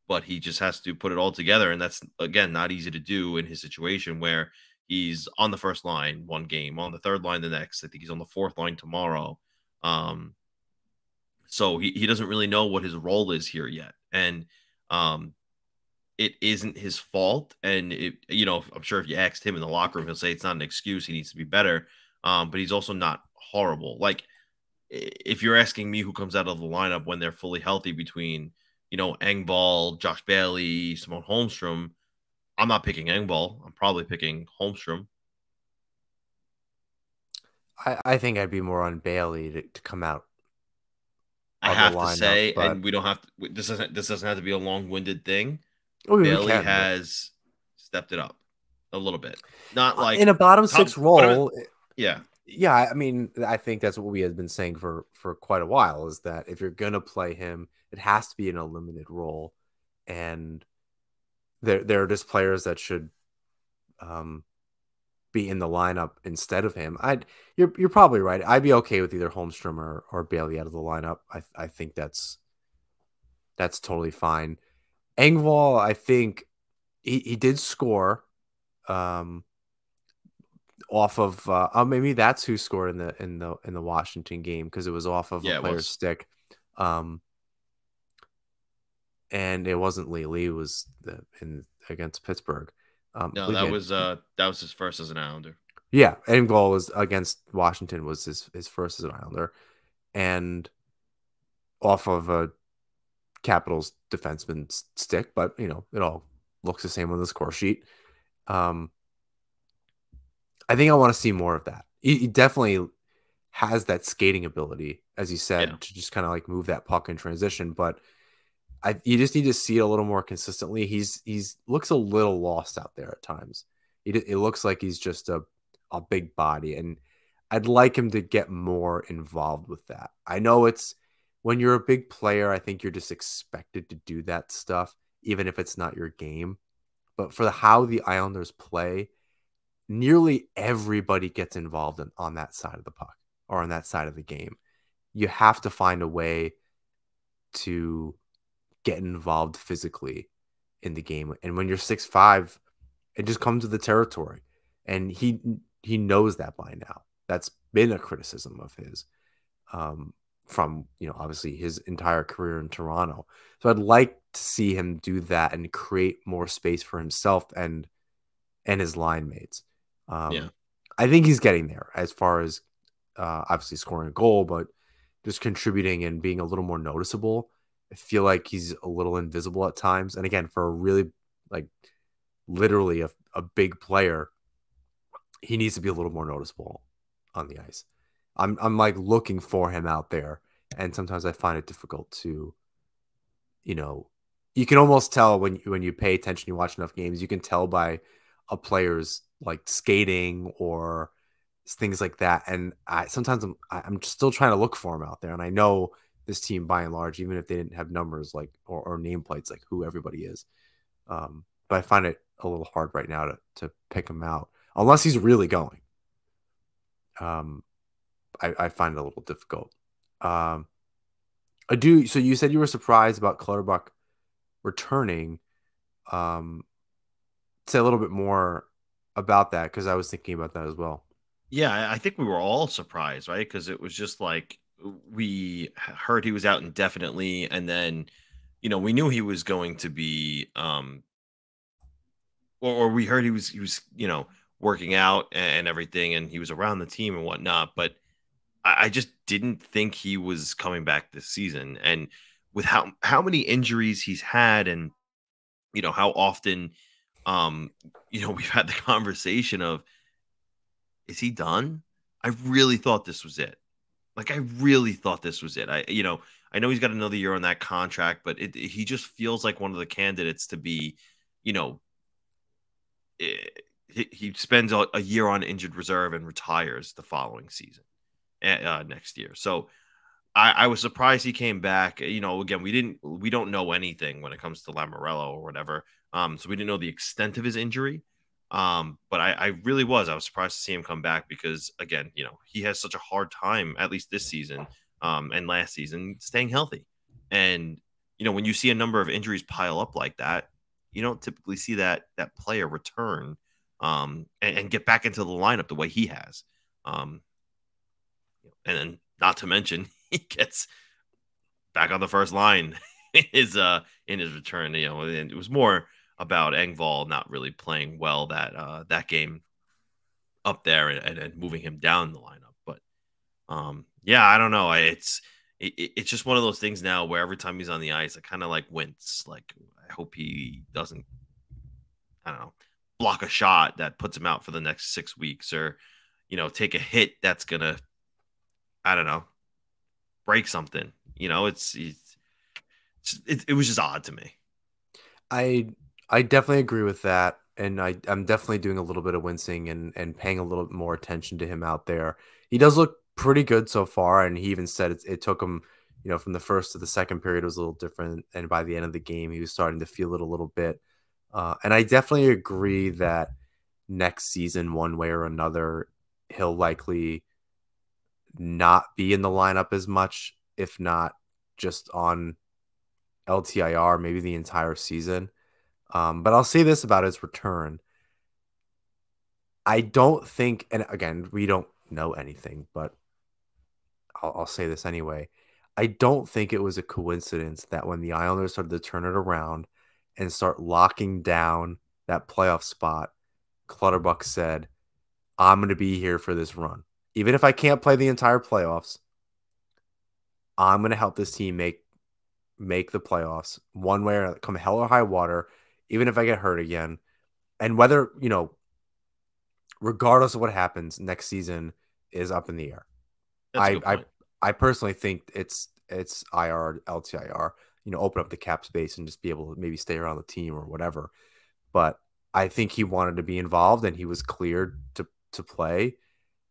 But he just has to put it all together, and that's, again, not easy to do in his situation where he's on the first line one game, on the third line the next. I think he's on the fourth line tomorrow. Um, so he doesn't really know what his role is here yet, and it isn't his fault. And I'm sure if you asked him in the locker room, he'll say it's not an excuse. He needs to be better. But he's also not horrible. Like, if you're asking me who comes out of the lineup when they're fully healthy between, Engval, Josh Bailey, Simone Holmstrom, I'm not picking Engval. I'm probably picking Holmstrom. I think I'd be more on Bailey to come out I of the have to lineup, say, but and we don't have to. This doesn't have to be a long-winded thing. we Bailey can. But has stepped it up a little bit. Not like in a bottom top, six but role, yeah, yeah, I mean, I think that's what we had been saying for quite a while is that if you're gonna play him, it has to be in a limited role, and there are just players that should um, be in the lineup instead of him. You're probably right. I'd be okay with either Holmstrom or Bailey out of the lineup. I think that's totally fine. Engvall, I think he did score um, off of maybe that's who scored in the Washington game because it was off of a yeah, it player's was. stick. Um, and it wasn't Lee. Lee was in against Pittsburgh. I No, believe he had, that was his first as an Islander. yeah, Engvall was against Washington was his first as an Islander, and off of a Capitals defenseman's stick, but it all looks the same on the score sheet. Um, I think I want to see more of that. He definitely has that skating ability, as you Yeah, said, to just kind of like move that puck in transition. But you just need to see it a little more consistently. He's looks a little lost out there at times. It looks like he's just a big body, and I'd like him to get more involved with that. I know it's when you're a big player, I think you're just expected to do that stuff, even if it's not your game. But for how the Islanders play, nearly everybody gets involved on that side of the puck or on that side of the game. You have to find a way to get involved physically in the game. And when you're 6'5", it just comes with the territory. And he knows that by now. That's been a criticism of his from, obviously his entire career in Toronto. So I'd like to see him do that and create more space for himself and his line mates. yeah, I think he's getting there as far as obviously scoring a goal, but just contributing and being a little more noticeable. I feel like he's a little invisible at times. And again, for a really like literally a big player, he needs to be a little more noticeable on the ice. I'm like looking for him out there, and sometimes I find it difficult to, you know, you can almost tell when you pay attention, you watch enough games, you can tell by a player's like skating or things like that. And sometimes I'm still trying to look for him out there, and I know this team by and large, even if they didn't have numbers like or nameplates like who everybody is, but I find it a little hard right now to pick him out unless he's really going. Um, I find it a little difficult. Um, I do. So you said you were surprised about Clutterbuck returning. Um, say a little bit more about that because I was thinking about that as well. yeah. I think we were all surprised, right? Because it was just like we heard he was out indefinitely, and then we knew he was going to be or we heard he was working out and everything, and he was around the team and whatnot. But I just didn't think he was coming back this season, and with how many injuries he's had, and how often, um, we've had the conversation of, is he done? I really thought this was it. Like I really thought this was it. I know he's got another year on that contract, but he just feels like one of the candidates to be, you know, he spends a year on injured reserve and retires the following season, next year. So I was surprised he came back. Again, we don't know anything when it comes to Lamorello or whatever. So we didn't know the extent of his injury. But I really I was surprised to see him come back because again, he has such a hard time, at least this season, and last season, staying healthy. And when you see a number of injuries pile up like that, you don't typically see that player return, and get back into the lineup the way he has. Um, and then not to mention he gets back on the first line in his return. And it was more about Engval not really playing well that game up there and moving him down the lineup. But Yeah, I don't know. It's just one of those things now where every time he's on the ice, I kind of like wince. Like I hope he doesn't, I don't know, block a shot that puts him out for the next 6 weeks, or take a hit that's gonna, I don't know, break something. It was just odd to me. I I definitely agree with that, and I'm definitely doing a little bit of wincing and paying a little bit more attention to him out there. He does look pretty good so far, and he even said it took him, from the first to the second period was a little different, and by the end of the game, he was starting to feel it a little bit. And I definitely agree that next season, one way or another, he'll likely not be in the lineup as much, if not just on LTIR, maybe the entire season. But I'll say this about his return. I don't think, and again, we don't know anything, but I'll say this anyway. I don't think it was a coincidence that when the Islanders started to turn it around and start locking down that playoff spot, Clutterbuck said, I'm going to be here for this run. Even if I can't play the entire playoffs, I'm going to help this team make the playoffs one way or come hell or high water, even if I get hurt again. And whether, regardless of what happens next season is up in the air. That's a I good I point. I personally think it's IR LTIR, open up the cap space and just be able to maybe stay around the team or whatever. But I think he wanted to be involved and he was cleared to play.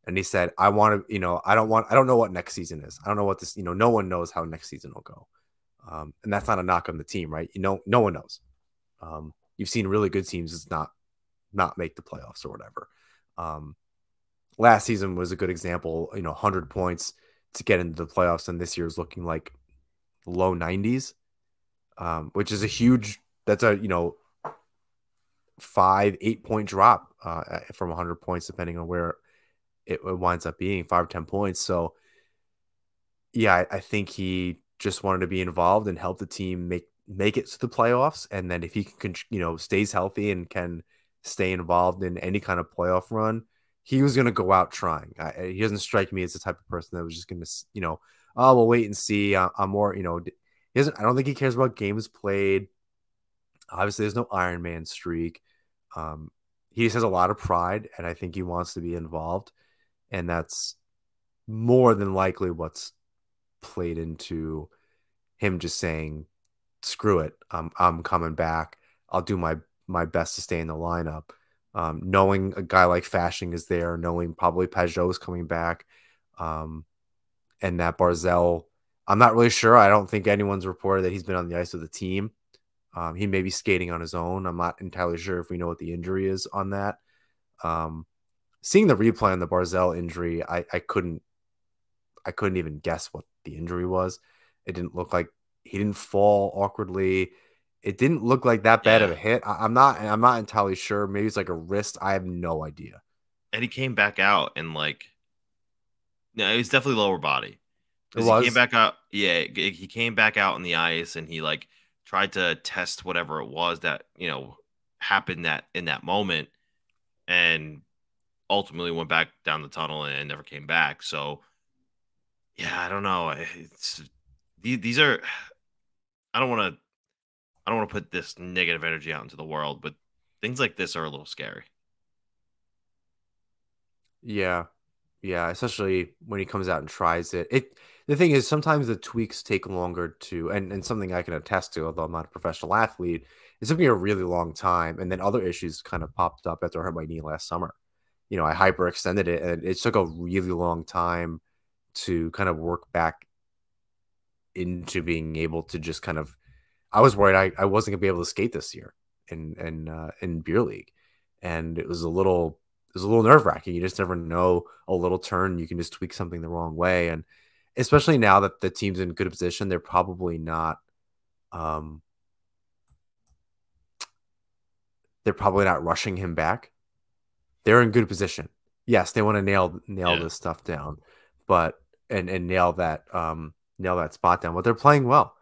And he said, I want to, I don't know what next season is. I don't know what this, no one knows how next season will go. And that's not a knock on the team, right? No one knows. You've seen really good teams just not make the playoffs or whatever. Um, Last season was a good example, 100 points to get into the playoffs, and this year is looking like low 90s, which is a huge, that's a, 5, 8 point drop from 100 points, depending on where it winds up being 5 or 10 points. So, yeah, I think he just wanted to be involved and help the team make it to the playoffs. And then if he can, stays healthy and can stay involved in any kind of playoff run, he was going to go out trying. He doesn't strike me as the type of person that was just going to, oh, we'll wait and see. I'm more, he doesn't. I don't think he cares about games played. Obviously, there's no Iron Man streak. Um, he just has a lot of pride, and I think he wants to be involved, and that's more than likely what's played into him just saying, "Screw it, I'm coming back. I'll do my best to stay in the lineup." Knowing a guy like Fashing is there, knowing probably Pageau is coming back, um, and that Barzell, I'm not really sure. I don't think anyone's reported that he's been on the ice with the team. He may be skating on his own. I'm not entirely sure if we know what the injury is on that. Um, Seeing the replay on the Barzell injury, I couldn't even guess what the injury was. It didn't look like he didn't fall awkwardly. It didn't look like that bad of Yeah, a hit. I'm not entirely sure. Maybe it's like a wrist. I have no idea. and he came back out and like, no, it was definitely lower body It because he came was. back out. Yeah, he came back out on the ice and he like tried to test whatever it was that happened that in that moment, and ultimately went back down the tunnel and never came back. So yeah, I don't know. These are, I don't want to I don't want to put this negative energy out into the world, but things like this are a little scary. Yeah. Yeah, especially when he comes out and tries it. The thing is sometimes the tweaks take longer to and something I can attest to, although I'm not a professional athlete, it took me a really long time. And then other issues kind of popped up after I hurt my knee last summer. I hyperextended it and it took a really long time to kind of work back into being able to just kind of I was worried I wasn't gonna be able to skate this year in beer league. And it was a little nerve wracking. You just never know, a little turn, you can just tweak something the wrong way. And especially now that the team's in good position, um they're probably not rushing him back. They're in good position. Yes, they want to nail Yeah. this stuff down, but and nail that spot down. But they're playing well,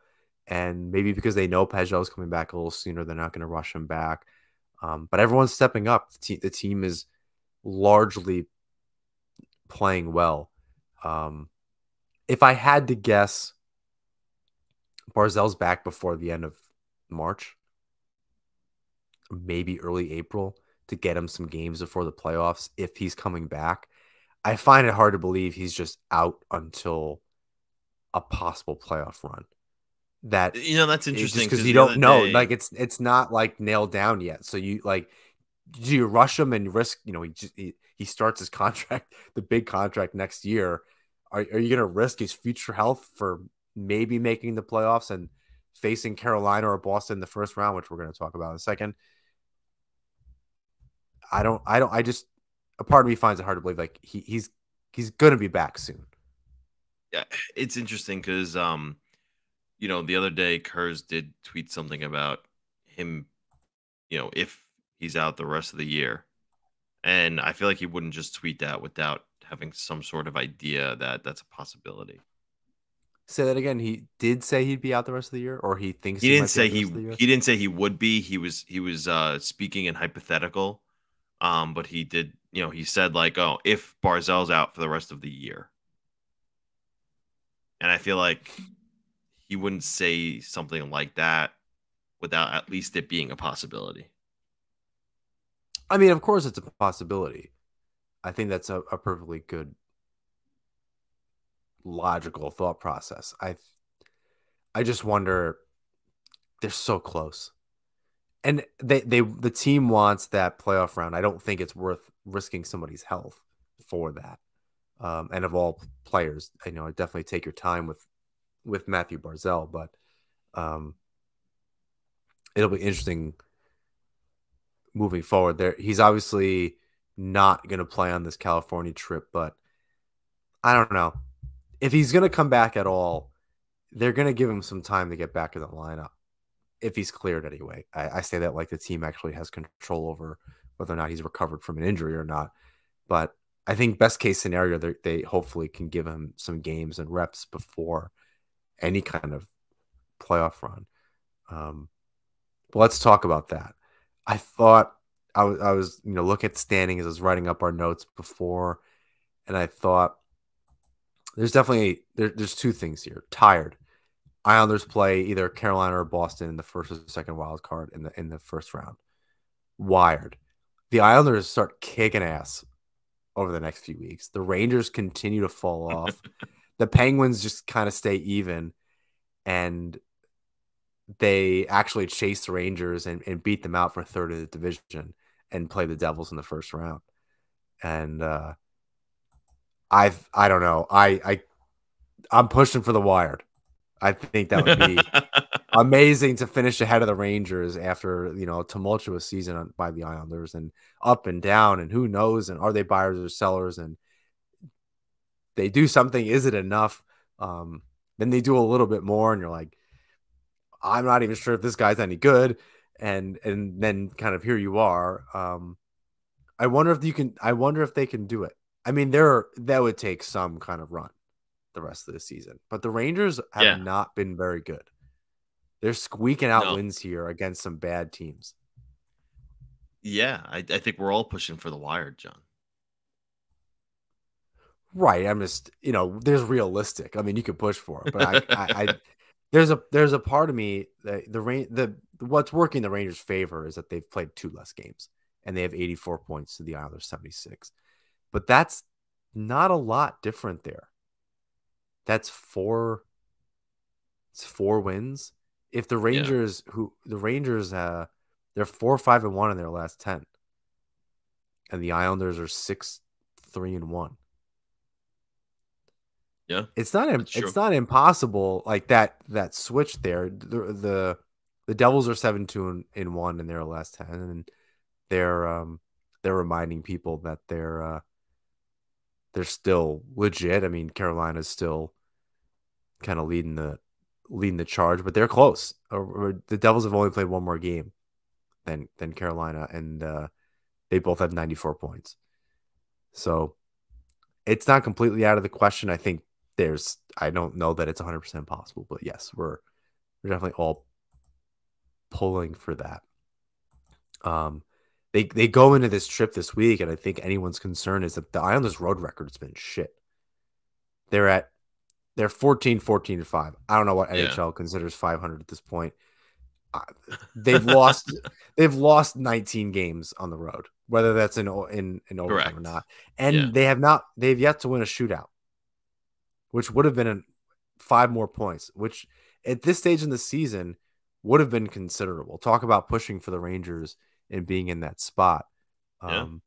and maybe because they know Pageau is coming back a little sooner, they're not going to rush him back. But everyone's stepping up. The team is largely playing well, um, If I had to guess, Barzell's back before the end of March, maybe early April, to get him some games before the playoffs if he's coming back. I find it hard to believe he's just out until a possible playoff run. That That's it just interesting because because you the don't other know, day, like it's not like nailed down yet. So you like, do you rush him and risk? He starts his contract, the big contract next year. Are you going to risk his future health for maybe making the playoffs and facing Carolina or Boston in the first round, which we're going to talk about in a second? I just, a part of me finds it hard to believe like he's going to be back soon. yeah, it's interesting because the other day Kurz did tweet something about him, if he's out the rest of the year. And I feel like he wouldn't just tweet that without having some sort of idea that that's a possibility. Say that again. He did say he'd be out the rest of the year, or he thinks He he didn't might be say out the he rest of the year. he didn't say he would be. He was speaking in hypothetical. But he did, he said like, "Oh, if Barzell's out for the rest of the year." And I feel like he wouldn't say something like that without at least it being a possibility. I mean, of course, it's a possibility. I think that's a perfectly good logical thought process. I just wonder, they're so close. And the team wants that playoff round. I don't think it's worth risking somebody's health for that. And of all players, definitely take your time with Matthew Barzell, but um, it'll be interesting moving forward. There, he's obviously not going to play on this California trip, but I don't know if he's going to come back at all. They're going to give him some time to get back in the lineup if he's cleared anyway. I say that like the team actually has control over whether or not he's recovered from an injury or not. But I think best case scenario, they hopefully can give him some games and reps before any kind of playoff run. But let's talk about that. I thought I was looking at the standings. I was writing up our notes before, and I thought there's definitely there's two things here. Tired. Islanders play either Carolina or Boston in the first or second wild card in the first round. Wired. The Islanders start kicking ass over the next few weeks. The Rangers continue to fall off. The Penguins just kind of stay even, and they actually chase the Rangers and beat them out for third of the division and play the Devils in the first round. And I don't know. I'm pushing for the Wired. I think that would be amazing to finish ahead of the Rangers after a tumultuous season by the Islanders and up and down, and who knows, and are they buyers or sellers, and they do something, is it enough? Then they do a little bit more, and you're like, I'm not even sure if this guy's any good, and then kind of here you are. I wonder if you can. I wonder if they can do it. I mean, that would take some kind of run the rest of the season, but the Rangers have Yeah. not been very good. They're squeaking out No. wins here against some bad teams. Yeah, I think we're all pushing for the Wired, John. Right. I'm just, there's realistic. I mean, you could push for it, but there's a part of me that the what's working the Rangers' favor is that they've played two less games and they have 84 points to the Islanders 76. But that's not a lot different there. That's it's 4 wins. If the Yeah. Rangers they're 4-5-1 in their last 10, and the Islanders are 6-3-1. Yeah. It's not That's it's true. not impossible like that switch there. The Devils are 7-2-1 in their last 10, and they're reminding people that they're still legit. I mean, Carolina's still kind of leading the charge, but they're close. The Devils have only played one more game than Carolina, and they both have 94 points. So it's not completely out of the question. I think I don't know that it's 100% possible, but yes, we're definitely all pulling for that. Um, they go into this trip this week, and I think anyone's concern is that the Islanders' road record has been shit. They're at they're 14-5. I don't know what Yeah. NHL considers 500 at this point. Uh, they've lost they've lost 19 games on the road, whether that's in overtime or Correct. not. Yeah. And they've yet to win a shootout, which would have been 5 more points, which at this stage in the season would have been considerable. Talk about pushing for the Rangers and being in that spot. Yeah. Um,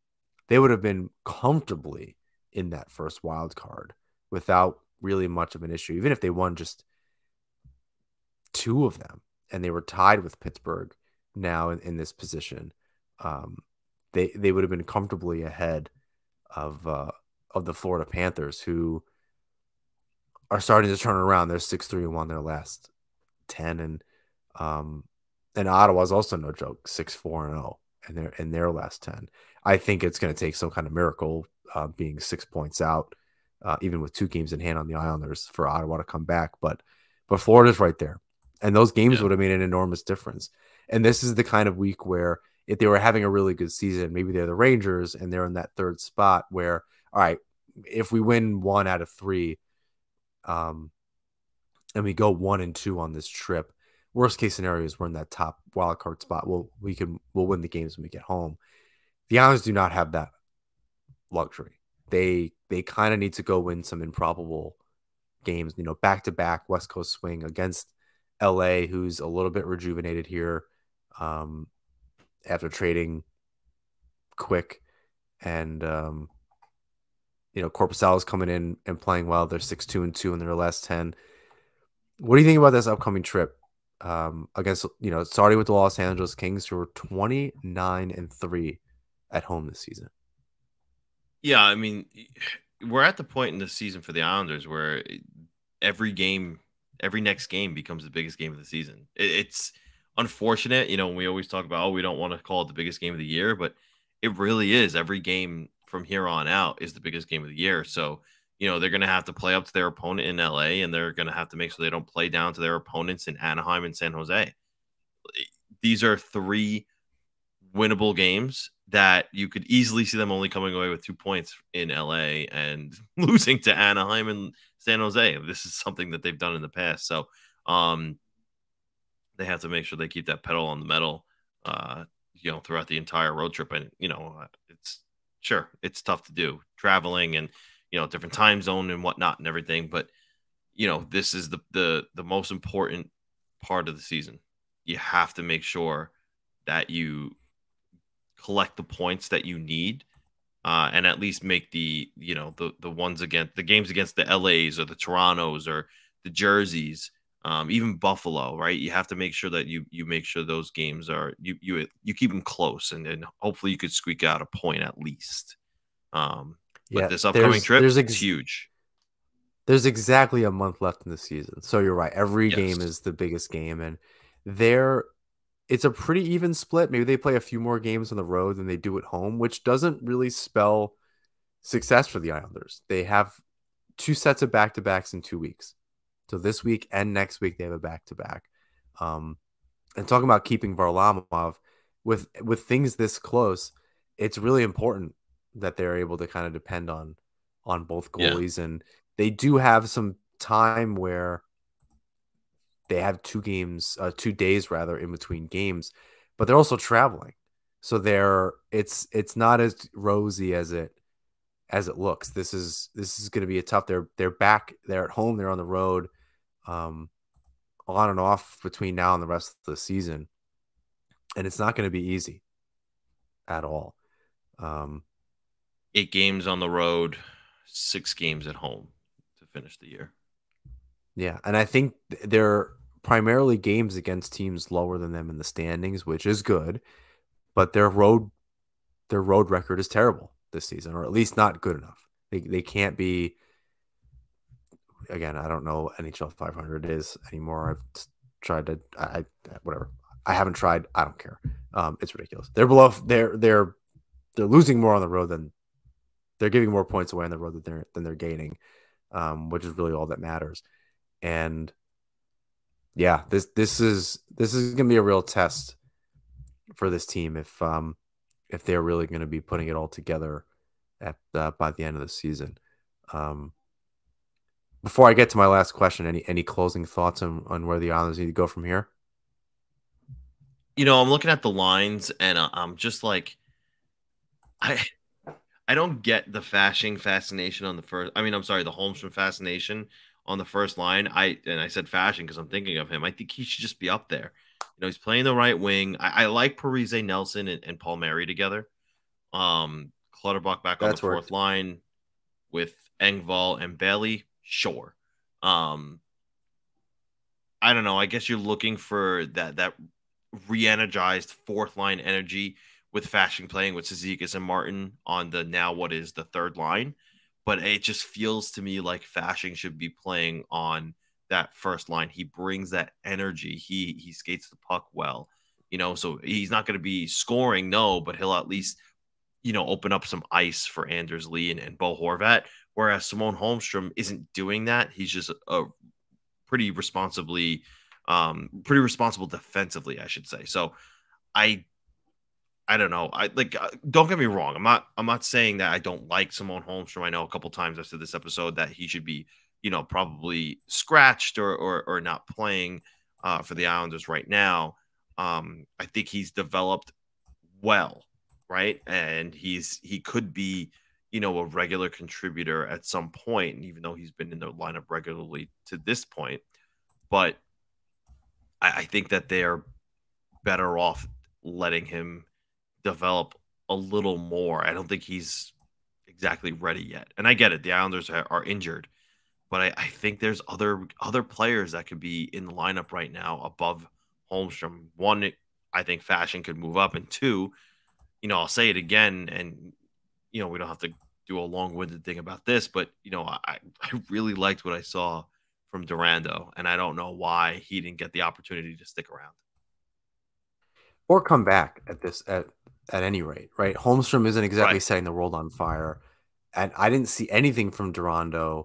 they would have been comfortably in that first wild card without really much of an issue, even if they won just two of them and they were tied with Pittsburgh now in this position. Um, they would have been comfortably ahead of the Florida Panthers, who are starting to turn around. They're 6-3 and 1 their last 10, um, and Ottawa's also no joke, 6-4-0 in their last 10. I think it's going to take some kind of miracle, being 6 points out, even with 2 games in hand on the Islanders, for Ottawa to come back. But Florida's right there, and those games Yeah. would have made an enormous difference. And this is the kind of week where if they were having a really good season, maybe they're the Rangers and they're in that third spot where, all right, if we win 1 out of 3, um, and we go 1-2 on this trip, worst case scenario is we're in that top wild card spot. We'll win the games when we get home. The Islanders do not have that luxury. They kind of need to go win some improbable games, back to back West Coast swing against LA, who's a little bit rejuvenated here, um, after trading Quick, and Korpisalo's coming in and playing well. They're 6-2-2 in their last 10. What do you think about this upcoming trip, against, starting with the Los Angeles Kings, who are 29-3 at home this season? Yeah, I mean, we're at the point in the season for the Islanders where every game, every next game becomes the biggest game of the season. It's unfortunate, we always talk about, oh, we don't want to call it the biggest game of the year, but it really is. Every game from here on out is the biggest game of the year. So, they're going to have to play up to their opponent in LA, and they're going to have to make sure they don't play down to their opponents in Anaheim and San Jose. These are three winnable games that you could easily see them only coming away with 2 points in LA and losing to Anaheim and San Jose. This is something that they've done in the past. So um, they have to make sure they keep that pedal on the metal, throughout the entire road trip. And, it's sure it's tough to do traveling and, different time zone and whatnot and everything. But, this is the most important part of the season. You have to make sure that you collect the points that you need, and at least make the ones against the games against the LAs or the Torontos or the Jerseys, even Buffalo, right? You have to make sure that you make sure those games are you keep them close, and then hopefully you could squeak out a point at least. But Yeah, this upcoming trip, it's huge. there's exactly a month left in the season. So you're right. Every game Yes. is the biggest game, and there it's a pretty even split. Maybe they play a few more games on the road than they do at home, which doesn't really spell success for the Islanders. They have 2 sets of back-to-backs in 2 weeks. So this week and next week they have a back-to-back. And talking about keeping Varlamov, with things this close, it's really important that they're able to kind of depend on both Yeah. goalies, and they do have some time where they have 2 days rather in between games, but they're also traveling, so it's not as rosy as it looks. This is going to be a tough. They're back. They're at home. They're on the road, um, on and off between now and the rest of the season, and it's not going to be easy at all. Um, 8 games on the road, 6 games at home to finish the year. yeah, and I think they're primarily games against teams lower than them in the standings, which is good, but their road record is terrible this season, or at least not good enough. They can't be. Again, I don't know what NHL 500 is anymore. I've tried to. Whatever. I haven't tried. I don't care. It's ridiculous. They're below. They're losing more on the road than they're giving more points away on the road than they're gaining, which is really all that matters. And yeah, this is gonna be a real test for this team if they're really going to be putting it all together by the end of the season. Um, Before I get to my last question, any closing thoughts on where the Islanders need to go from here? I'm looking at the lines and I'm just like, I I don't get the Fashing fascination on the first. I mean, I'm sorry, the Holmstrom fascination on the first line. I said Fashing because I'm thinking of him. I think he should just be up there. He's playing the right wing. I like Parise Nelson and Paul Mary together. Clutterbuck back on the That's fourth worked. line with Engval and Bailey. Sure. Um, I don't know. I guess you're looking for that re-energized fourth line energy with Fashion playing with Cizikas and Martin on the now what is the third line. But it just feels to me like Fashion should be playing on that first line. He brings that energy. He skates the puck well. So he's not going to be scoring, no, but he'll at least, open up some ice for Anders Lee and Bo Horvat. Whereas Simone Holmstrom isn't doing that. He's just a pretty responsibly, pretty responsible defensively, I should say. So I I don't know. I like. Don't get me wrong. I'm not saying that I don't like Simone Holmstrom. I know a couple times I've said this episode that he should be, probably scratched or not playing for the Islanders right now. I think he's developed well, right, and he could be, a regular contributor at some point, and even though he's been in the lineup regularly to this point, but I think that they are better off letting him develop a little more. I don't think he's exactly ready yet. And I get it. The Islanders are injured, but I think there's other players that could be in the lineup right now above Holmstrom. One, I think Fashion could move up, and two, I'll say it again, and we don't have to do a long-winded thing about this, but I really liked what I saw from Durando, and I don't know why he didn't get the opportunity to stick around. Or come back at any rate, right? Holmstrom isn't exactly Right. setting the world on fire, and I didn't see anything from Durando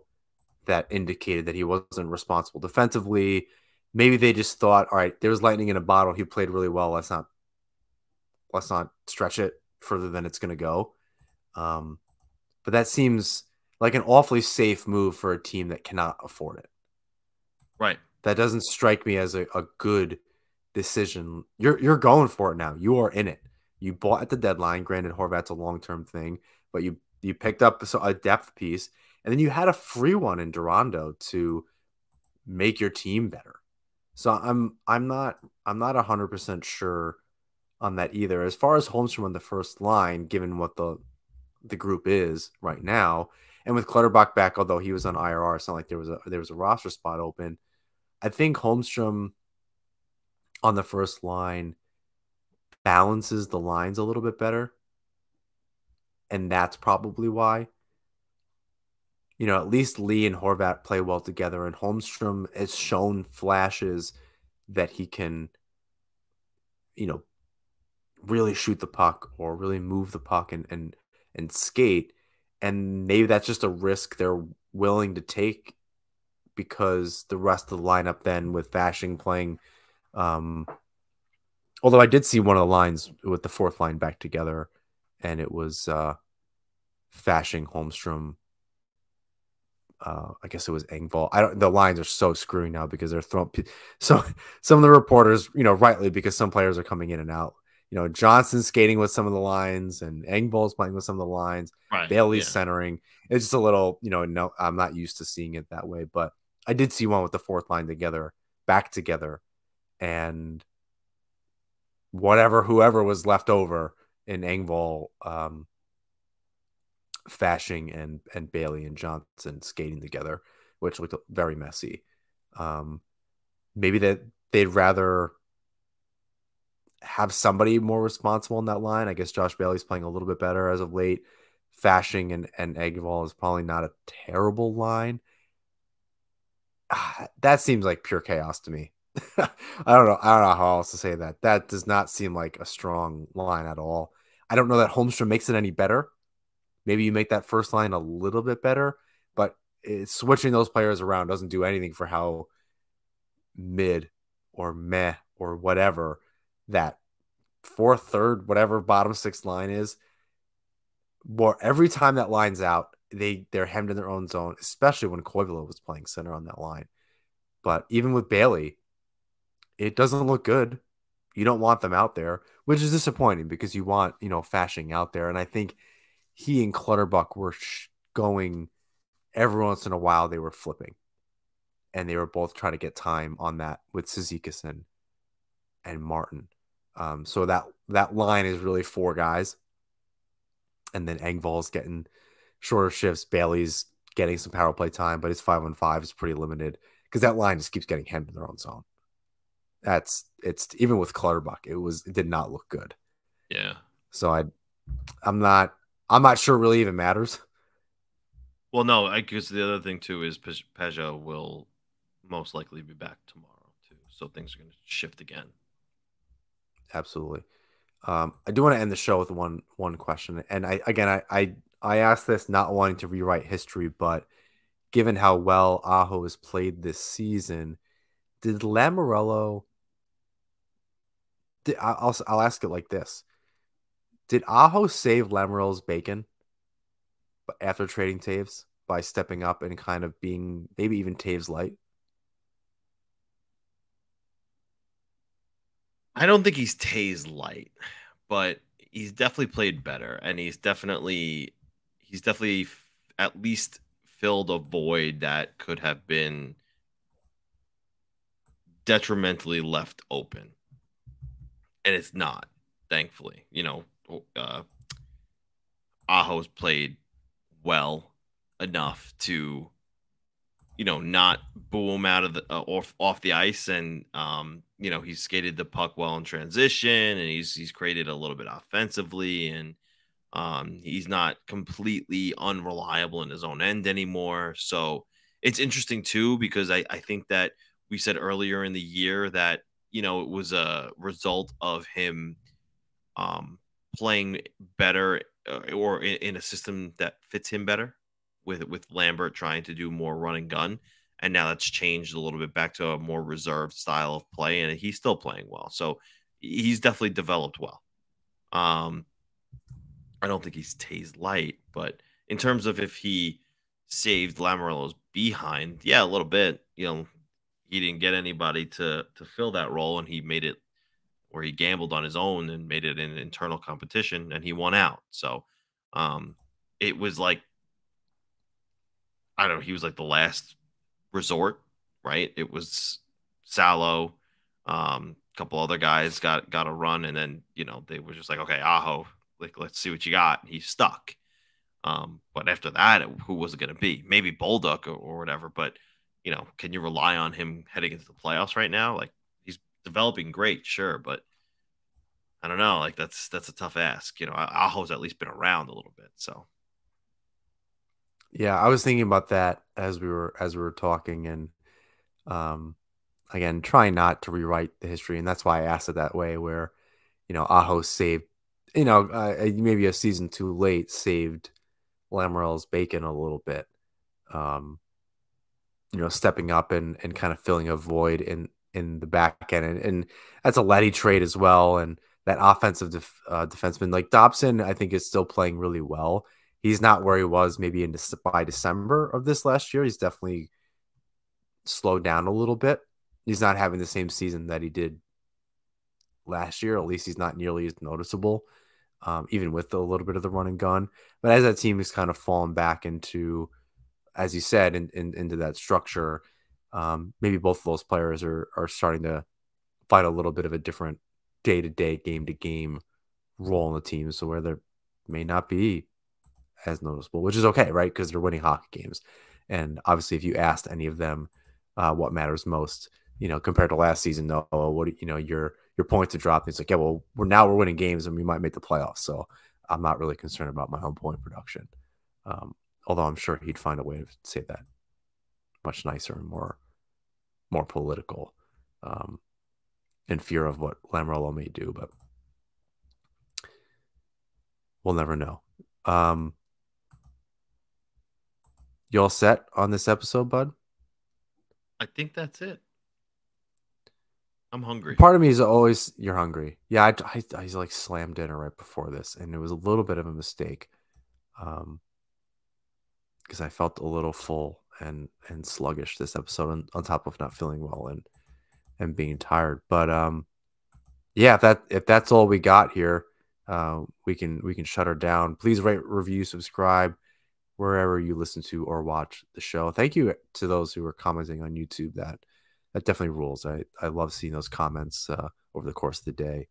that indicated that he wasn't responsible defensively. Maybe they just thought, all right, there's lightning in a bottle. He played really well. Let's not stretch it further than it's going to go. Um, but that seems like an awfully safe move for a team that cannot afford it. Right. That doesn't strike me as a good decision. You're going for it now. You are in it. You bought at the deadline. Granted, Horvat's a long term thing, but you picked up a depth piece, and then you had a free one in Durando to make your team better. So I'm not 100% sure on that either. As far as Holmstrom on the first line, given what the group is right now, and with Clutterbuck back, although he was on IRR, it's not like there was a roster spot open. I think Holmstrom on the first line balances the lines a little bit better. And that's probably why. At least Lee and Horvat play well together, and Holmstrom has shown flashes that he can, you know, really shoot the puck or really move the puck and skate. And maybe that's just a risk they're willing to take because the rest of the lineup then with Fashing playing um, although I did see one of the lines with the fourth line back together, and it was Fashing, Holmstrom. I guess it was Engval. I don't. The lines are so screwy now because they're throwing. So some of the reporters, rightly because some players are coming in and out. Johnson's skating with some of the lines, and Engval's playing with some of the lines. Right. Bailey's Yeah. centering. It's just a little, no, I'm not used to seeing it that way, but I did see one with the fourth line together, back together, and whoever was left over in Engval, Fashing and Bailey and Johnson skating together, which looked very messy. Um, Maybe that they'd rather have somebody more responsible in that line. I guess Josh Bailey's playing a little bit better as of late. Fashing and Engval is probably not a terrible line. That seems like pure chaos to me. I don't know. I don't know how else to say that. That does not seem like a strong line at all. I don't know that Holmstrom makes it any better. Maybe you make that first line a little bit better, but switching those players around doesn't do anything for how mid or meh or whatever that fourth, third, whatever bottom six line is. More every time that line's out, they're hemmed in their own zone, especially when Koivula was playing center on that line. But even with Bailey, it doesn't look good. You don't want them out there, which is disappointing because you want, Fashing out there. And I think he and Clutterbuck were going every once in a while, they were flipping. And they were both trying to get time on that with Cizikas and Martin. So that line is really four guys. And then Engval's getting shorter shifts. Bailey's getting some power play time, but his 5-on-5 is pretty limited because that line just keeps getting hemmed in their own zone. It's even with Clutterbuck, it did not look good. Yeah. So I'm not sure it really even matters. Well, no, I guess the other thing too is Pageau will most likely be back tomorrow too, so things are going to shift again. Absolutely. I do want to end the show with one question, and I asked this not wanting to rewrite history, but given how well Aho has played this season, did Lamoriello? I'll ask it like this: did Aho save Lamoriello's bacon after trading Taves by stepping up and kind of being maybe even Taves light? I don't think he's Tays light, but he's definitely played better, and he's definitely at least filled a void that could have been detrimentally left open, and it's not, thankfully. Aho's played well enough to not boo him out of the off the ice, and he's skated the puck well in transition, and he's created a little bit offensively, and he's not completely unreliable in his own end anymore. So it's interesting too, because I think that we said earlier in the year that it was a result of him playing better, or in a system that fits him better, with Lambert trying to do more run and gun. And now that's changed a little bit back to a more reserved style of play, and he's still playing well. So he's definitely developed well. Um, I don't think he's Tays light, but in terms of if he saved Lamoriello's behind, yeah, a little bit. He didn't get anybody to fill that role, and he made it where he gambled on his own and made it an internal competition, and he won out. So it was like, I don't know, he was like the last resort, right? It was Salo, a couple other guys got a run, and then they were just like, okay, Aho, like, let's see what you got. And he's stuck. But after that, who was it going to be? Maybe Bolduc or whatever. But can you rely on him heading into the playoffs right now? Like, he's developing great, sure, but I don't know. Like, that's a tough ask. Aho's at least been around a little bit, so. Yeah, I was thinking about that as we were talking, and um, again, trying not to rewrite the history, and that's why I asked it that way. Where Aho saved, maybe a season too late, saved Lamoriello's bacon a little bit. Um, stepping up and kind of filling a void in the back end, and that's a Letty trade as well, and that offensive defenseman like Dobson, I think is still playing really well. He's not where he was maybe by December of this last year. He's definitely slowed down a little bit. He's not having the same season that he did last year. At least he's not nearly as noticeable, even with a little bit of the run and gun. But as that team has kind of fallen back into, as you said, into that structure, maybe both of those players are starting to find a little bit of a different day-to-day, game-to-game role in the team. So where they may not be as noticeable, which is okay, right? Because they're winning hockey games. And obviously, if you asked any of them what matters most, compared to last season, no, what your points to drop. It's like, yeah, well, we're winning games and we might make the playoffs. So I'm not really concerned about my home point production. Although I'm sure he'd find a way to say that much nicer and more political, in fear of what Lamoriello may do, but we'll never know. You all set on this episode, bud? I think that's it. I'm hungry. Part of me is always, you're hungry. Yeah, I like slammed dinner right before this, and it was a little bit of a mistake. because I felt a little full and sluggish this episode, on top of not feeling well and being tired. But yeah, if that's all we got here, we can shut her down. Please rate, review, subscribe wherever you listen to or watch the show. Thank you to those who are commenting on YouTube. That definitely rules. I love seeing those comments over the course of the day.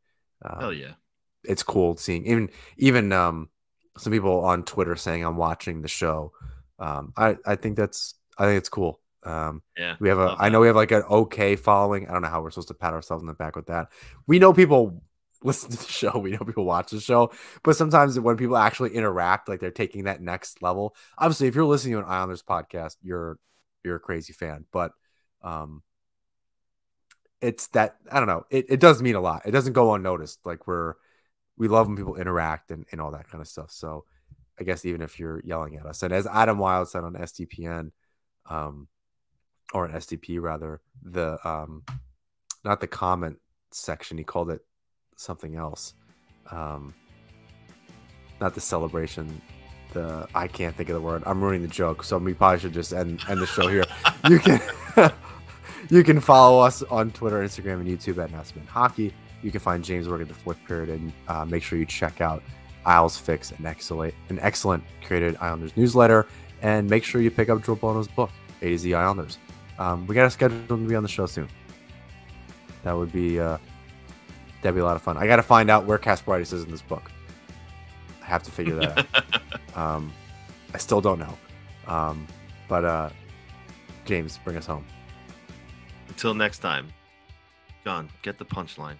Hell yeah. It's cool seeing even some people on Twitter saying I'm watching the show. I think it's cool. Yeah. We have Love I that. know we have like an okay following. I don't know how we're supposed to pat ourselves on the back with that. We know people listen to the show. We know people watch the show, but sometimes when people actually interact, like they're taking that next level. Obviously, if you're listening to an Islanders podcast, you're a crazy fan, but it's that, I don't know. It does mean a lot. It doesn't go unnoticed. Like we love when people interact and all that kind of stuff. So I guess even if you're yelling at us, and as Adam Wild said on SDPN, or an SDP rather, the not the comment section, he called it something else. Not the celebration. I can't think of the word. I'm ruining the joke, so we probably should just end the show here. You can you can follow us on Twitter, Instagram, and YouTube at Nassman Hockey. You can find James work at the fourth period, and make sure you check out Isles Fix, an excellent created Islanders newsletter, and make sure you pick up Joe Bono's book, A to Z Islanders. We got to schedule him to be on the show soon. That would be that'd be a lot of fun. I got to find out where Kasparaitis is in this book. I have to figure that out. I still don't know. But James, bring us home. Until next time, John, get the punchline.